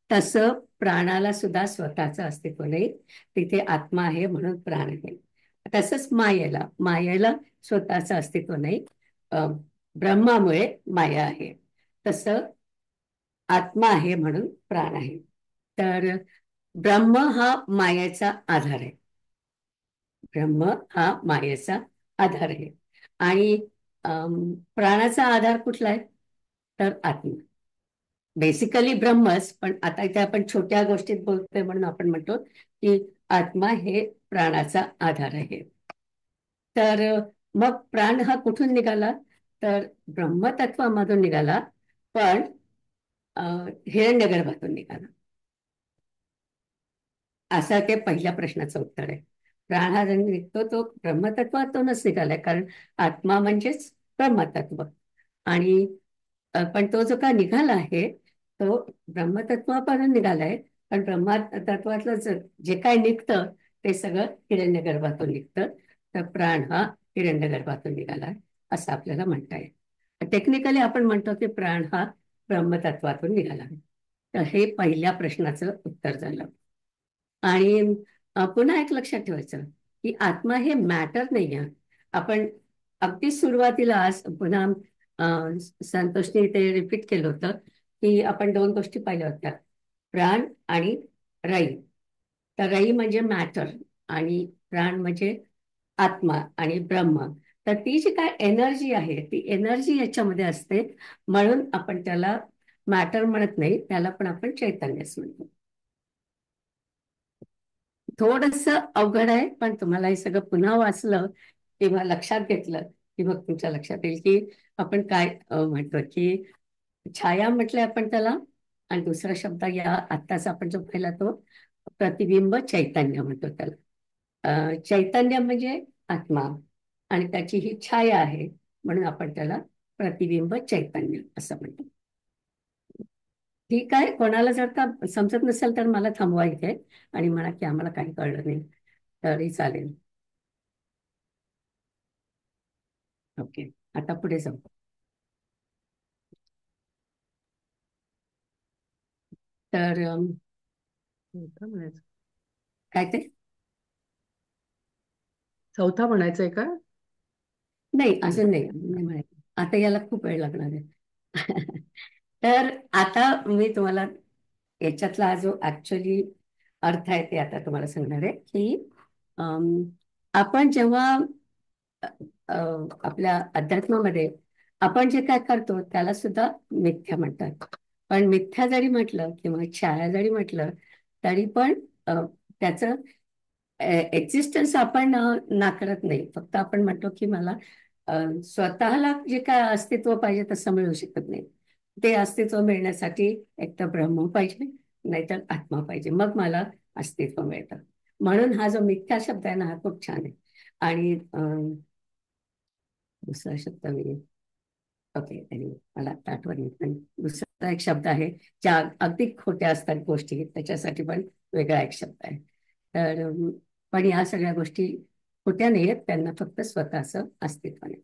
तसं प्राणाला सुद्धा स्वतःचं अस्तित्व नाही. तिथे आत्मा आहे म्हणून प्राण आहे. तसंच मायेला स्वतःचं अस्तित्व नाही. ब्रह्मामुळे माया आहे. तसं आत्मा आहे म्हणून प्राण आहे. तर ब्रह्म हा मायेचा आधार आहे. ब्रह्म हा मायेचा आधार आहे आणि प्राणाचा आधार कुठला आहे? तर आत्मा. बेसिकली ब्रह्मच, पण आता इथे आपण छोट्या गोष्टीत बोलतोय म्हणून आपण म्हणतो की आत्मा हे प्राणाचा आधार आहे. तर मग प्राण हा कुठून निघाला? तर ब्रह्मतत्वामधून निघाला, पण हिरण्यगर्भातून निघाला. असं ते पहिल्या प्रश्नाचं उत्तर आहे. प्राण हा जर निघतो तो ब्रह्मतत्वातूनच निघालाय, कारण आत्मा म्हणजेच ब्रह्मतत्व. आणि पण तो जो का निघाला आहे तो ब्रह्मतत्वापासून निघालाय, पण ब्रह्मतत्वातलं जे काय निघतं ते सगळं हिरण्यगर्भातून निघतं. तर प्राण हा हिरण्यगर्भातून निघालाय असं आपल्याला म्हणता येईल. टेक्निकली आपण म्हणतो की प्राण हा ब्रह्मतत्वातून निघाला. तर हे पहिल्या प्रश्नाचं उत्तर झालं. आणि पुन्हा एक लक्षात ठेवायचं की आत्मा हे मॅटर नाही आहे. आपण अगदी सुरुवातीला आज पुन्हा संतोषने ते रिपीट केलं होतं की आपण दोन गोष्टी पाहिल्या होत्या, प्राण आणि रई. तर रई म्हणजे मॅटर आणि प्राण म्हणजे आत्मा आणि ब्रह्म. तर ती जी काय एनर्जी आहे ती एनर्जी याच्यामध्ये असते, म्हणून आपण त्याला मॅटर म्हणत नाही, त्याला पण आपण चैतन्यच म्हणतो. थोडस अवघड आहे, पण तुम्हाला हे सगळं पुन्हा वाचलं किंवा लक्षात घेतलं की मग तुमच्या लक्षात येईल की आपण काय म्हणतो की छाया म्हटलंय आपण त्याला. आणि दुसरा शब्द या आत्ताच आपण जो पाहिला तो प्रतिबिंब चैतन्य म्हणतो त्याला. चैतन्य म्हणजे आत्मा आणि त्याची ही छाया आहे म्हणून आपण त्याला प्रतिबिंब चैतन्य असं म्हणतो. ठीक आहे. कोणाला जर का समजत नसेल तर मला थांबवा इथे आणि म्हणा की आम्हाला काही कळलं नाही तरी चालेल. ओके, आता पुढे जाऊ. तर चौथा म्हणायचं. काय ते चौथा म्हणायचंय का? नाही, अजून नाही माहिती. आता याला खूप वेळ लागणार आहे. तर आता मी तुम्हाला याच्यातला जो ऍक्च्युअली अर्थ आहे ते आता तुम्हाला सांगणार आहे की अम, आपण जेव्हा अ, अ, आपल्या अध्यात्मामध्ये आपण जे काय करतो त्याला सुद्धा मिथ्या म्हणतात. पण मिथ्या जरी म्हटलं किंवा छाया जरी म्हटलं तरी पण अ, त्याचं एक्झिस्टन्स आपण नाकारत नाही. फक्त आपण म्हणतो की मला अ, स्वतःला जे काय अस्तित्व पाहिजे तसं मिळू शकत नाही. ते अस्तित्व मिळण्यासाठी एक तर ब्रह्म पाहिजे, नाहीतर आत्मा पाहिजे, मग मला अस्तित्व मिळतं. म्हणून हा जो मिथ्या शब्द आहे ना, हा खूप छान आहे. आणि दुसरा शब्द मी ओके anyway, मला आता आठवण येत नाही. दुसरा एक शब्द आहे ज्या अगदी खोट्या असतात गोष्टी, त्याच्यासाठी पण वेगळा एक शब्द आहे. तर पण या सगळ्या गोष्टी खोट्या नाही आहेत, त्यांना फक्त स्वतःचं अस्तित्व नाही.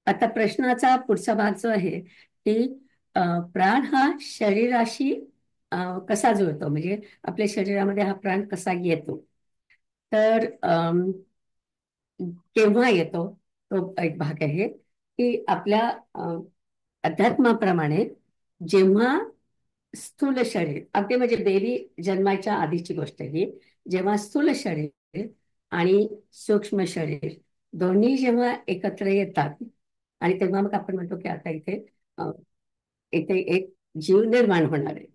आता प्रश्नाचा पुढचा भाग जो आहे की प्राण हा शरीराशी कसा जुळतो, म्हणजे आपल्या शरीरामध्ये हा प्राण कसा येतो. तर केव्हा येतो, तो एक भाग आहे की आपल्या अध्यात्माप्रमाणे जेव्हा स्थूल शरीर, अगदी म्हणजे बेबी जन्माच्या आधीची गोष्ट ही, जेव्हा स्थूल शरीर आणि सूक्ष्म शरीर दोन्ही जेव्हा एकत्र येतात आणि तेव्हा मग आपण म्हणतो की आता इथे एक जीव निर्माण होणार आहे.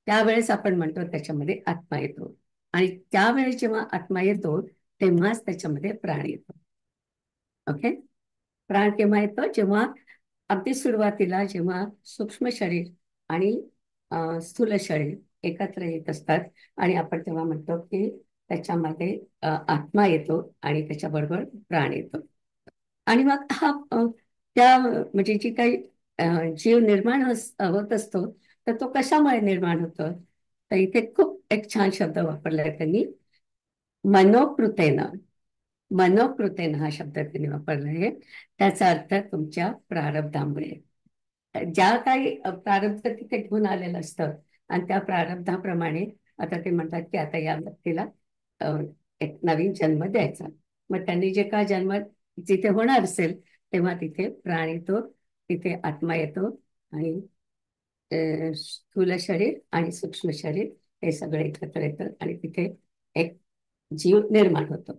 त्यावेळेस आपण म्हणतो त्याच्यामध्ये आत्मा येतो. आणि त्यावेळेस जेव्हा आत्मा येतो तेव्हाच त्याच्यामध्ये प्राण येतो. ओके. प्राण केव्हा येतो, जेव्हा अगदी सुरुवातीला जेव्हा सूक्ष्म शरीर आणि स्थूल शरीर एकत्र येत असतात आणि आपण तेव्हा म्हणतो की त्याच्यामध्ये आत्मा येतो आणि त्याच्याबरोबर प्राण येतो. आणि मग हा त्या म्हणजे जी काही जीव निर्माण होत असतो, तर तो कशामुळे निर्माण होतो. तर इथे खूप एक छान शब्द वापरलाय त्यांनी, मनोकृतेनं. मनोकृतेनं हा शब्द त्यांनी वापरला आहे. त्याचा अर्थ तुमच्या प्रारब्धामुळे. ज्या काही प्रारब्ध तिथे घेऊन आलेलं असतं आणि त्या प्रारब्धाप्रमाणे आता ते म्हणतात की आता या व्यक्तीला अ, एक नवीन जन्म द्यायचा. मग त्यांनी जे काय जन्म जिथे होणार असेल तेव्हा तिथे प्राण येतो, तिथे आत्मा येतो आणि स्थूल शरीर आणि सूक्ष्म शरीर हे सगळे एकत्र येतं आणि तिथे एक जीव निर्माण होतो.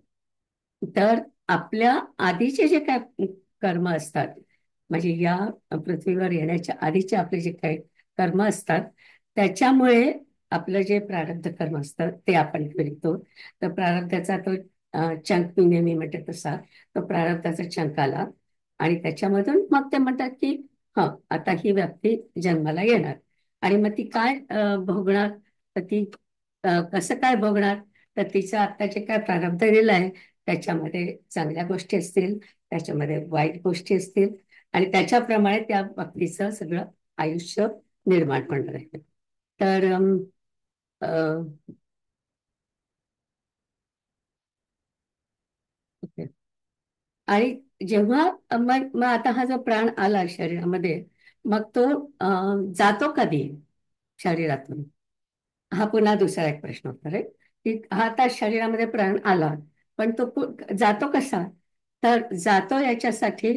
तर आपल्या आधीचे जे काय कर्म असतात, म्हणजे या पृथ्वीवर येण्याच्या आधीचे आपले जे काही कर्म असतात त्याच्यामुळे आपलं जे प्रारब्ध कर्म असतं ते आपण करतो. तर प्रारब्धाचा तो चंक मी नेहमी म्हणते तसा तो प्रारब्धाचा चंक आला आणि त्याच्यामधून मग ते म्हणतात की हा आता ही व्यक्ती जन्माला येणार आणि मग ती काय भोगणार. तर ती कसं काय भोगणार. तर तिचं आता जे काय प्रारब्ध दिलं आहे त्याच्यामध्ये चांगल्या गोष्टी असतील, त्याच्यामध्ये वाईट गोष्टी असतील आणि त्याच्याप्रमाणे त्या व्यक्तीचं सगळं आयुष्य निर्माण होणार आहे. तर ओके. आणि जेव्हा मग आता हा जो प्राण आला शरीरामध्ये, मग तो जातो कधी शरीरातून, हा पुन्हा दुसरा एक प्रश्न होता रे. की हा आता शरीरामध्ये प्राण आला पण तो जातो कसा. तर जातो याच्यासाठी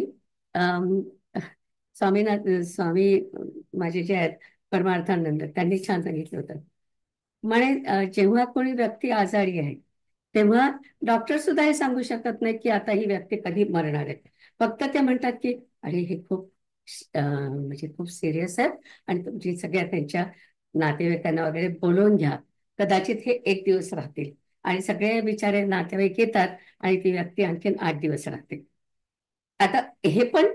अम, स्वामी माझे जे आहेत परमार्थानंद त्यांनी छान सांगितलं होतं. म्हणे जेव्हा कोणी व्यक्ती आजारी आहे तेव्हा डॉक्टर सुद्धा हे सांगू शकत नाही की आता ही व्यक्ती कधी मरणार आहे. फक्त ते म्हणतात की अरे हे खूप म्हणजे खूप सिरियस आहे आणि तुमची सगळ्या त्यांच्या नातेवाईकांना वगैरे बोलवून घ्या, कदाचित हे 1 दिवस राहतील. आणि सगळे बिचारे नातेवाईक येतात आणि ती व्यक्ती आणखीन 8 दिवस राहते. आता हे पण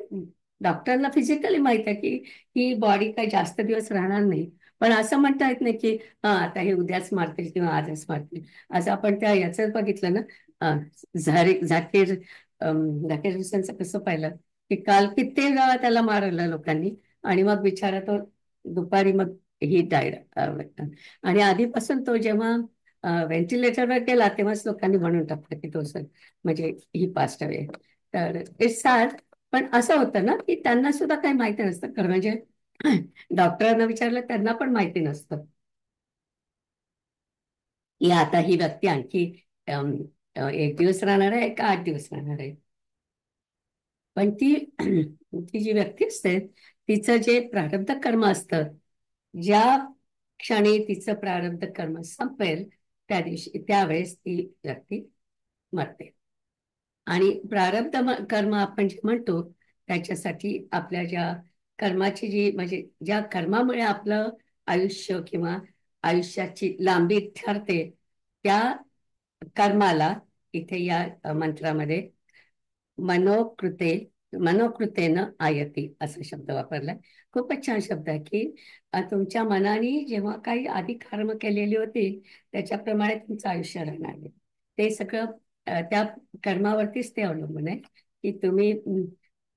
डॉक्टरला फिजिकली माहित आहे की ही बॉडी काही जास्त दिवस राहणार नाही. पण असं म्हणता येत नाही की हा आता हे उद्याच मारतील किंवा आजच मारतील. असं आपण त्या याचं बघितलं ना, झाकीर झाकीर हुसेनचं कसं पाहिलं की काल किती वेळा त्याला मारलं लोकांनी आणि मग बिचारा तो दुपारी मग ही डायड. आणि आधीपासून तो जेव्हा व्हेंटिलेटरवर गेला तेव्हाच लोकांनी म्हणून टाकलं की तो म्हणजे ही पास्ट अवे. तर इट्स सॅड. पण असं होतं ना की त्यांना सुद्धा काही माहिती नसतं खरं म्हणजे डॉक्टरांना विचारलं त्यांना पण माहिती नसतं की आता ही व्यक्ती आणखी 1 दिवस राहणार आहे का 8 दिवस राहणार आहे. पण ती ती जी व्यक्ती असते तिचं जे प्रारब्ध कर्म असतं, ज्या क्षणी तिचं प्रारब्ध कर्म संपेल त्या दिवशी त्यावेळेस ती व्यक्ती मरते. आणि प्रारब्ध कर्म आपण जे म्हणतो त्याच्यासाठी आपल्या ज्या कर्माची जी म्हणजे ज्या कर्मामुळे आपलं आयुष्य किंवा आयुष्याची लांबी ठरते त्या कर्माला इथे या मंत्रामध्ये मनोकृते मनोकृतेनं आयती असा शब्द वापरलाय. खूपच छान शब्द आहे की तुमच्या मनाने जेव्हा काही आधी कर्म केलेली होती त्याच्याप्रमाणे तुमचं आयुष्य राहणार आहे. ते सगळं त्या कर्मावरतीच ते अवलंबून आहे की तुम्ही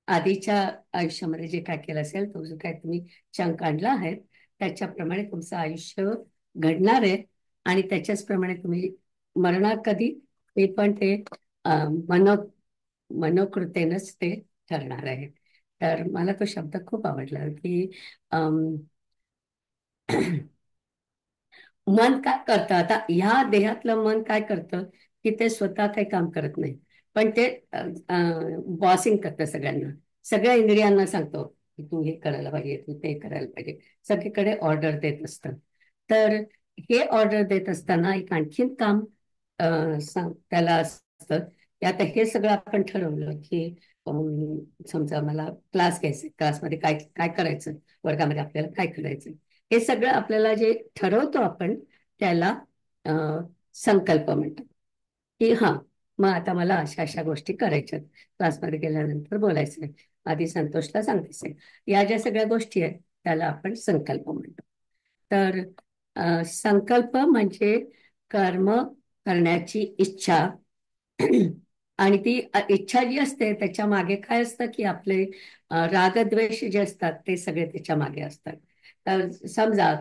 आधीच्या आयुष्यामध्ये जे काय केलं असेल तो जो काय तुम्ही चंक आणला आहे त्याच्याप्रमाणे तुमचं आयुष्य घडणार आहे आणि त्याच्याच प्रमाणे तुम्ही मरणार कधी ते पण ते मनो मनोकृतेनच ते ठरणार आहे. तर मला तो शब्द खूप आवडला की अम, मन काय करतं आता ह्या देहातलं मन काय करतं की ते स्वतः काही काम करत नाही पण ते बॉसिंग करतं सगळ्यांना. सगळ्या इंद्रियांना सांगतो की तू हे करायला पाहिजे तू ते करायला पाहिजे सगळीकडे ऑर्डर देत असतं. तर हे ऑर्डर देत असताना एक आणखीन काम त्याला असतं की आता हे सगळं आपण ठरवलं की समजा मला क्लास घ्यायचा क्लासमध्ये काय काय करायचं वर्गामध्ये आपल्याला काय करायचं हे सगळं आपल्याला जे ठरवतो आपण त्याला संकल्प म्हणतात की हा मग आता मला अशा अशा गोष्टी करायच्यात क्लासमध्ये गेल्यानंतर बोलायचंय आधी संतोषला सांगायचंय या ज्या सगळ्या गोष्टी आहेत त्याला आपण संकल्प म्हणतो. तर संकल्प म्हणजे कर्म करण्याची इच्छा आणि ती इच्छा जी असते त्याच्या मागे काय असतं की आपले रागद्वेष जे असतात ते सगळे त्याच्या मागे असतात. तर समजा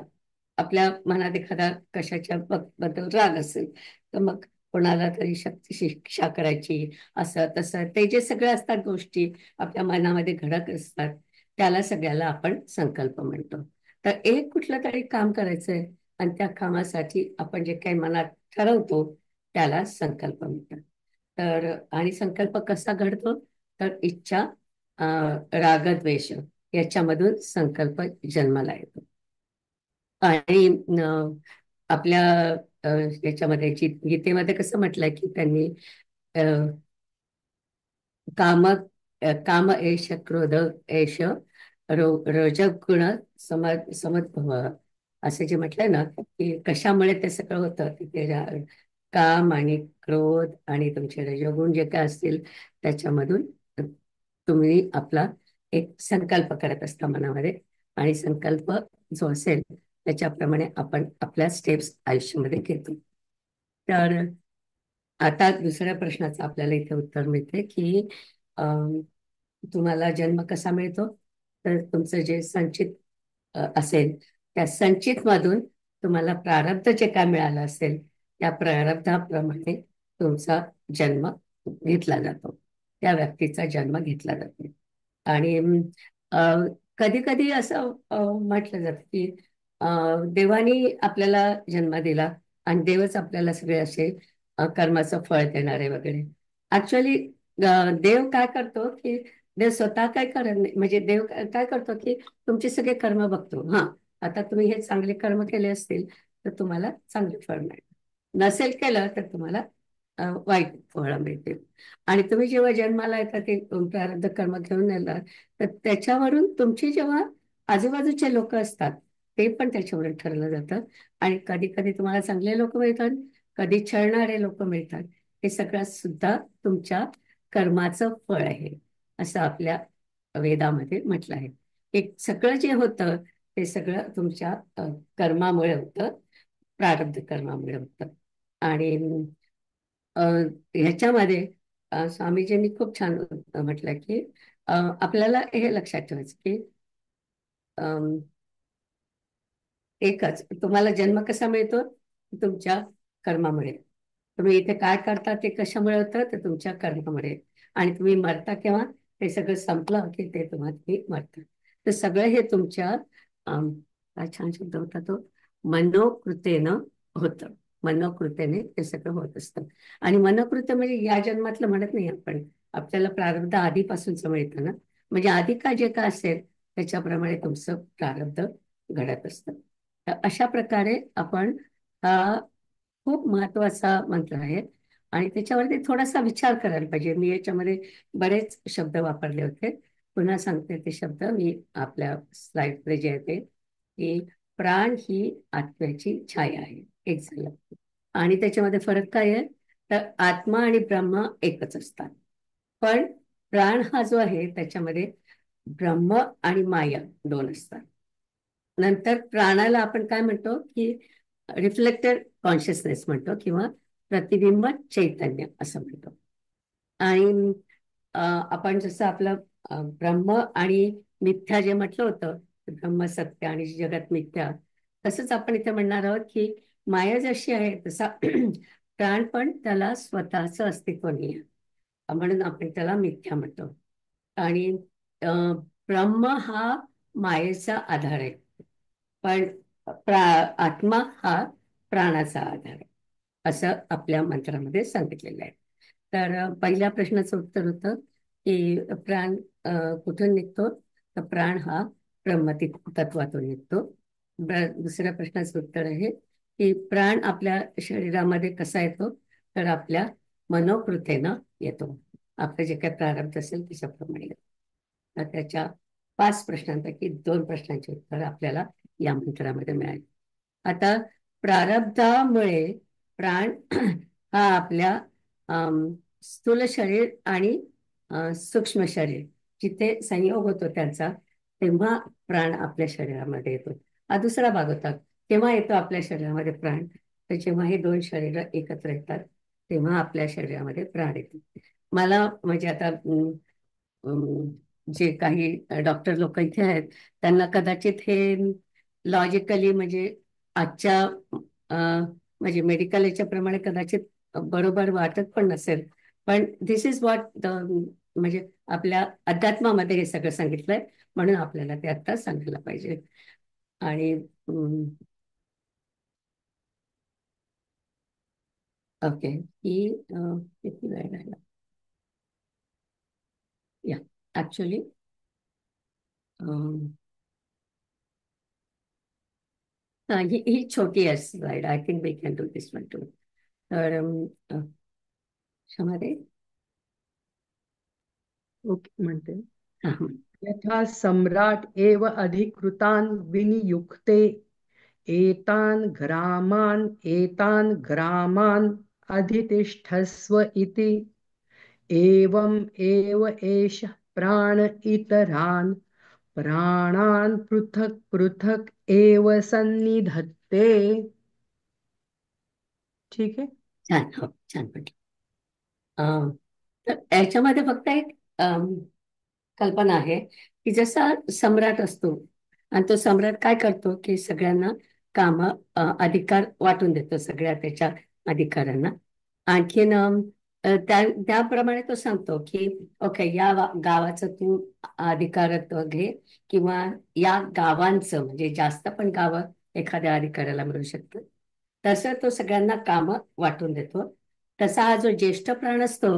आपल्या मनात एखादा कशाच्या बद्दल राग असेल तर मग कोणाला तरी शक्ती शिक्षा करायची असं तसं ते जे सगळे असतात गोष्टी आपल्या मनामध्ये घडत असतात त्याला सगळ्याला आपण संकल्प म्हणतो. तर एक कुठलं तरी काम करायचंय आणि त्या कामासाठी आपण जे काही मनात ठरवतो त्याला संकल्प म्हणतात. तर आणि संकल्प कसा घडतो तर इच्छा रागद्वेष याच्यामधून संकल्प जन्माला येतो. आणि आपल्या याच्यामध्ये गीतेमध्ये कसं म्हटलंय की त्यांनी अ, काम काम एष क्रोध एष रजगुण समद्भव असे जे म्हटलंय ना की कशामुळे ते सगळं होतं की ते काम आणि क्रोध आणि तुमचे रजोगुण जे काय असतील त्याच्यामधून तुम्ही आपला एक संकल्प करत असता मनामध्ये आणि संकल्प जो असेल त्याच्याप्रमाणे आपण आपल्या स्टेप्स आयुष्यामध्ये घेतो. तर आता दुसऱ्या प्रश्नाचं आपल्याला इथे उत्तर मिळते की अं, तुम्हाला जन्म कसा मिळतो तर तुमचं जे संचित असेल त्या संचित मधून तुम्हाला प्रारब्ध जे काय मिळालं असेल त्या प्रारब्धाप्रमाणे तुमचा जन्म घेतला जातो त्या व्यक्तीचा जन्म घेतला जातो. आणि कधी कधी असं म्हटलं जातं की देवानी आपल्याला जन्म दिला आणि देवच आपल्याला सगळे असे कर्माचं फळ देणारे वगैरे. ऍक्च्युअली देव काय करतो की देव स्वतः काय करत नाही म्हणजे देव काय करतो की तुमचे सगळे कर्म बघतो. हा आता तुम्ही हे चांगले कर्म केले असतील तर तुम्हाला चांगले फळ मिळेल नसेल केलं तर तुम्हाला वाईट फळ मिळतील. आणि तुम्ही जेव्हा जन्माला येता ते प्रारब्ध कर्म घेऊन येणार तर त्याच्यावरून तुमची जेव्हा आजूबाजूचे लोक असतात ते पण त्याच्यावरून ठरलं जातं. आणि कधी कधी तुम्हाला चांगले लोक मिळतात कधी छळणारे लोक मिळतात. हे सगळं सुद्धा तुमच्या कर्माचं फळ आहे असं आपल्या वेदामध्ये म्हटलं आहे. एक सगळं जे होतं ते सगळं तुमच्या कर्मामुळे होतं प्रारब्ध कर्मामुळे होतं. आणि अ, ह्याच्यामध्ये स्वामीजींनी खूप छान म्हटलं की आपल्याला हे लक्षात ठेवायचं की अम, एकच तुम्हाला जन्म कसा मिळतो तुमच्या कर्मामुळे. तुम्ही इथे काय करता ते कशामुळे होतं ते तुमच्या कर्मामुळे. आणि तुम्ही मरता केव्हा ते सगळं संपलं की ते तुम्ही मरता. तर सगळं हे तुमच्या काय छान शब्द होता तो मनोकृतेनं होतं. मनोकृतेने ते सगळं होत असतं. आणि मनोकृत म्हणजे या जन्मातलं म्हणत नाही आपण आपल्याला प्रारब्ध आधीपासूनच मिळतं ना म्हणजे आधी का जे काय असेल त्याच्याप्रमाणे तुमचं प्रारब्ध घडत असतं. तर अशा प्रकारे आपण हा खूप महत्वाचा मंत्र आहे. आणि त्याच्यावरती थोडासा विचार करायला पाहिजे. मी याच्यामध्ये बरेच शब्द वापरले होते. पुन्हा सांगते ते शब्द मी आपल्या स्लाइडकडे जे आहे ते, की प्राण ही आत्म्याची छाया आहे. एक झालं. आणि त्याच्यामध्ये फरक काय आहे, तर आत्मा आणि ब्रह्म एकच असतात. पण प्राण हा जो आहे त्याच्यामध्ये ब्रह्म आणि माया दोन असतात. नंतर प्राणाला आपण काय म्हणतो, की रिफ्लेक्टेड कॉन्शियसनेस म्हणतो किंवा प्रतिबिंब चैतन्य असं म्हणतो. आणि आपण जसं आपलं ब्रह्म आणि मिथ्या जे म्हटलं होतं, ब्रह्म सत्य आणि जगत मिथ्या, तसंच आपण इथे म्हणणार आहोत की माया जशी आहे तसा प्राण पण त्याला स्वतःचं अस्तित्व नाही आहे. म्हणून आपण त्याला मिथ्या म्हणतो. आणि अं, ब्रह्म हा मायेचा आधार आहे, पण प्रा आत्मा हा प्राणाचा आधार आहे, असं आपल्या मंत्रामध्ये सांगितलेलं आहे. तर पहिल्या प्रश्नाचं उत्तर होतं की प्राण कुठून निघतो, तर प्राण हा तत्वातून निघतो. दुसऱ्या प्रश्नाचं उत्तर आहे की प्राण आपल्या शरीरामध्ये कसा येतो, तर आपल्या मनोकृतेनं येतो. आपलं जे काही प्रारब्ध असेल त्याच्याप्रमाणे येतो. तर त्याच्या 5 प्रश्नांपैकी 2 प्रश्नांची उत्तर आपल्याला या मंत्रामध्ये मिळाली. आता प्रारब्धामुळे प्राण हा आपल्या स्थूल शरीर आणि सूक्ष्म शरीर जिथे संयोग होतो त्यांचा, तेव्हा प्राण आपल्या शरीरामध्ये येतो. हा दुसरा भाग होता. तेव्हा येतो आपल्या शरीरामध्ये प्राण, तर जेव्हा हे दोन शरीर एकत्र येतात तेव्हा आपल्या शरीरामध्ये प्राण येतो. मला म्हणजे आता अम, जे काही डॉक्टर लोक इथे आहेत त्यांना कदाचित हे लॉजिकली म्हणजे आजच्या म्हणजे मेडिकल याच्याप्रमाणे कदाचित बरोबर वाटत पण नसेल, पण दिस इज व्हॉट द म्हणजे आपल्या अध्यात्मामध्ये हे सगळं सांगितलंय, म्हणून आपल्याला ते आता सांगायला पाहिजे. आणि ओके, ही किती वेळ राहिला या ऍक्च्युली ही छोटी आहे slide. I think we can do this one too. तर क्षमा दे. ओके म्हणते. हा, यथा सम्राट एव अधिकृतान् विनियुक्ते एतान् ग्रामान् अधितिष्ठस्व इति एवम् एव एष प्राण इतरान् प्राणान् पृथक् पृथक् एव सन्निधत्ते. ठीक आहे. छान. हो, छान म्हटलं. तर याच्यामध्ये फक्त एक कल्पना आहे की जसा सम्राट असतो आणि तो सम्राट काय करतो की सगळ्यांना काम अधिकार वाटून देतो सगळ्या त्याच्या अधिकाऱ्यांना. आणखीन त्याप्रमाणे तो सांगतो की ओके, या गावाचं तू अधिकारत्व घे, किंवा या गावांचं म्हणजे जास्त पण गावं एखाद्या अधिकाऱ्याला मिळू शकतं. तसं तो सगळ्यांना काम वाटून देतो. तसा हा जो ज्येष्ठ प्राण असतो,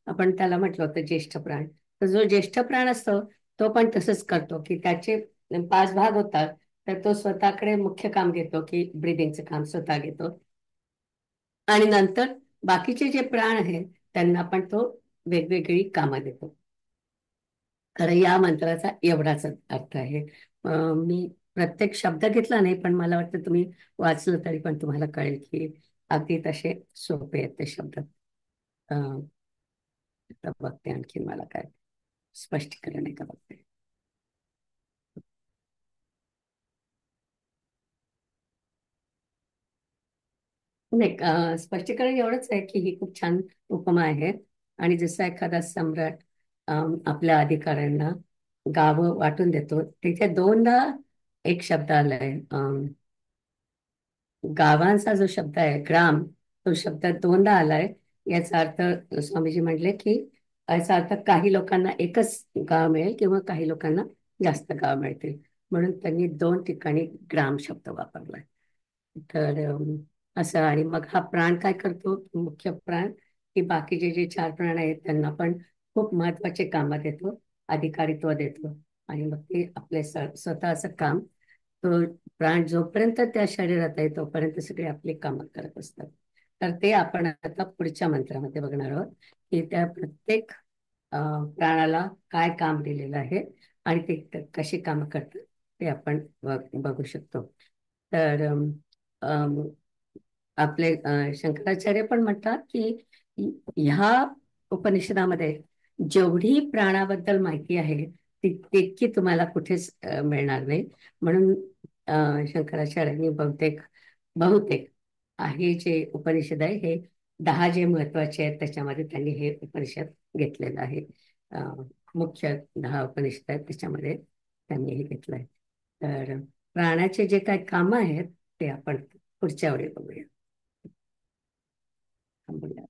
आपण त्याला म्हटलं होतं ज्येष्ठ प्राण, तर जो ज्येष्ठ प्राण असतो तो पण तसंच करतो की त्याचे 5 भाग होतात. तर तो स्वतःकडे मुख्य काम घेतो की ब्रिदिंगचं काम स्वतः घेतो, आणि नंतर बाकीचे जे प्राण आहेत त्यांना पण तो वेगवेगळी कामं देतो. खरं या मंत्राचा एवढाच अर्थ आहे. मी प्रत्येक शब्द घेतला नाही, पण मला वाटतं तुम्ही वाचलं तरी पण तुम्हाला कळेल की अगदी तसे सोपे आहेत ते शब्द. अं, आता बघते आणखी मला काय स्पष्टीकरण आहे का बघते. नाही, स्पष्टीकरण एवढंच आहे की ही खूप छान उपमा आहे. आणि जसा एखादा सम्राट आपल्या अधिकाऱ्यांना गावं वाटून देतो, तिथे दोनदा एक शब्द आलाय. गावांचा जो शब्द आहे ग्राम, तो शब्द दोनदा आलाय. याचा अर्थ स्वामीजी म्हटले की याचा अर्थ काही लोकांना एकच गाव मिळेल किंवा काही लोकांना जास्त गाव मिळतील, म्हणून त्यांनी 2 ठिकाणी ग्राम शब्द वापरलाय. तर असं. आणि मग हा प्राण काय करतो, मुख्य प्राण, की बाकीचे जे 4 प्राण आहेत त्यांना पण खूप महत्वाचे कामं देतो, अधिकारित्व देतो. आणि मग ते आपले स्वतःचं काम, तो प्राण जोपर्यंत त्या शरीरात आहे तोपर्यंत सगळे आपले कामं करत असतात. तर ते आपण आता पुढच्या मंत्रामध्ये बघणार आहोत की त्या प्रत्येक प्राणाला काय काम दिलेलं आहे आणि ते कशी कामं करतात ते आपण बघू शकतो. तर आपले शंकराचार्य पण म्हणतात की ह्या उपनिषदामध्ये जेवढी प्राणाबद्दल माहिती आहे तितकी तुम्हाला कुठेच मिळणार नाही. म्हणून शंकराचार्यांनी बहुतेक बहुतेक हे जे उपनिषद आहे हे 10 जे महत्वाचे आहेत त्याच्यामध्ये त्यांनी हे उपनिषद घेतलेलं आहे. मुख्य 10 उपनिषद आहेत त्याच्यामध्ये त्यांनी हे घेतलं आहे. तर प्राण्याचे जे काही कामं आहेत ते आपण पुढच्या वेळी बघूया. थांबूया.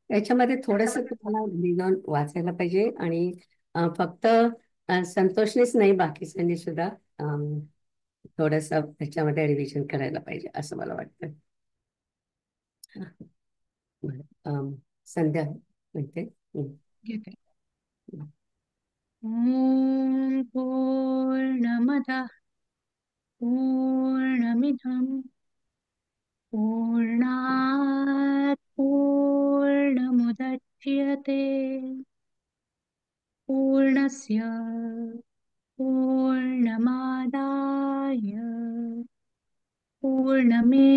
याच्यामध्ये थोडस तुम्हाला लिहून वाचायला पाहिजे आणि फक्त संतोषनेच नाही बाकीच्यांनी सुद्धा थोडस त्याच्यामध्ये रिव्हिजन करायला पाहिजे असं मला वाटतं. बरं. संध्या म्हणते. घेते. ॐ पूर्णमदः पूर्णमिदं पूर्णात् पूर्णमुदच्यते पूर्णस्य पूर्णमादाय पूर्णमेवावशिष्यते.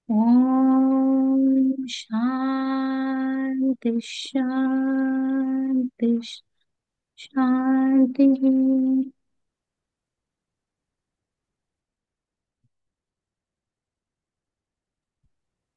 ॐ शान्ति शान्ति शान्तिः.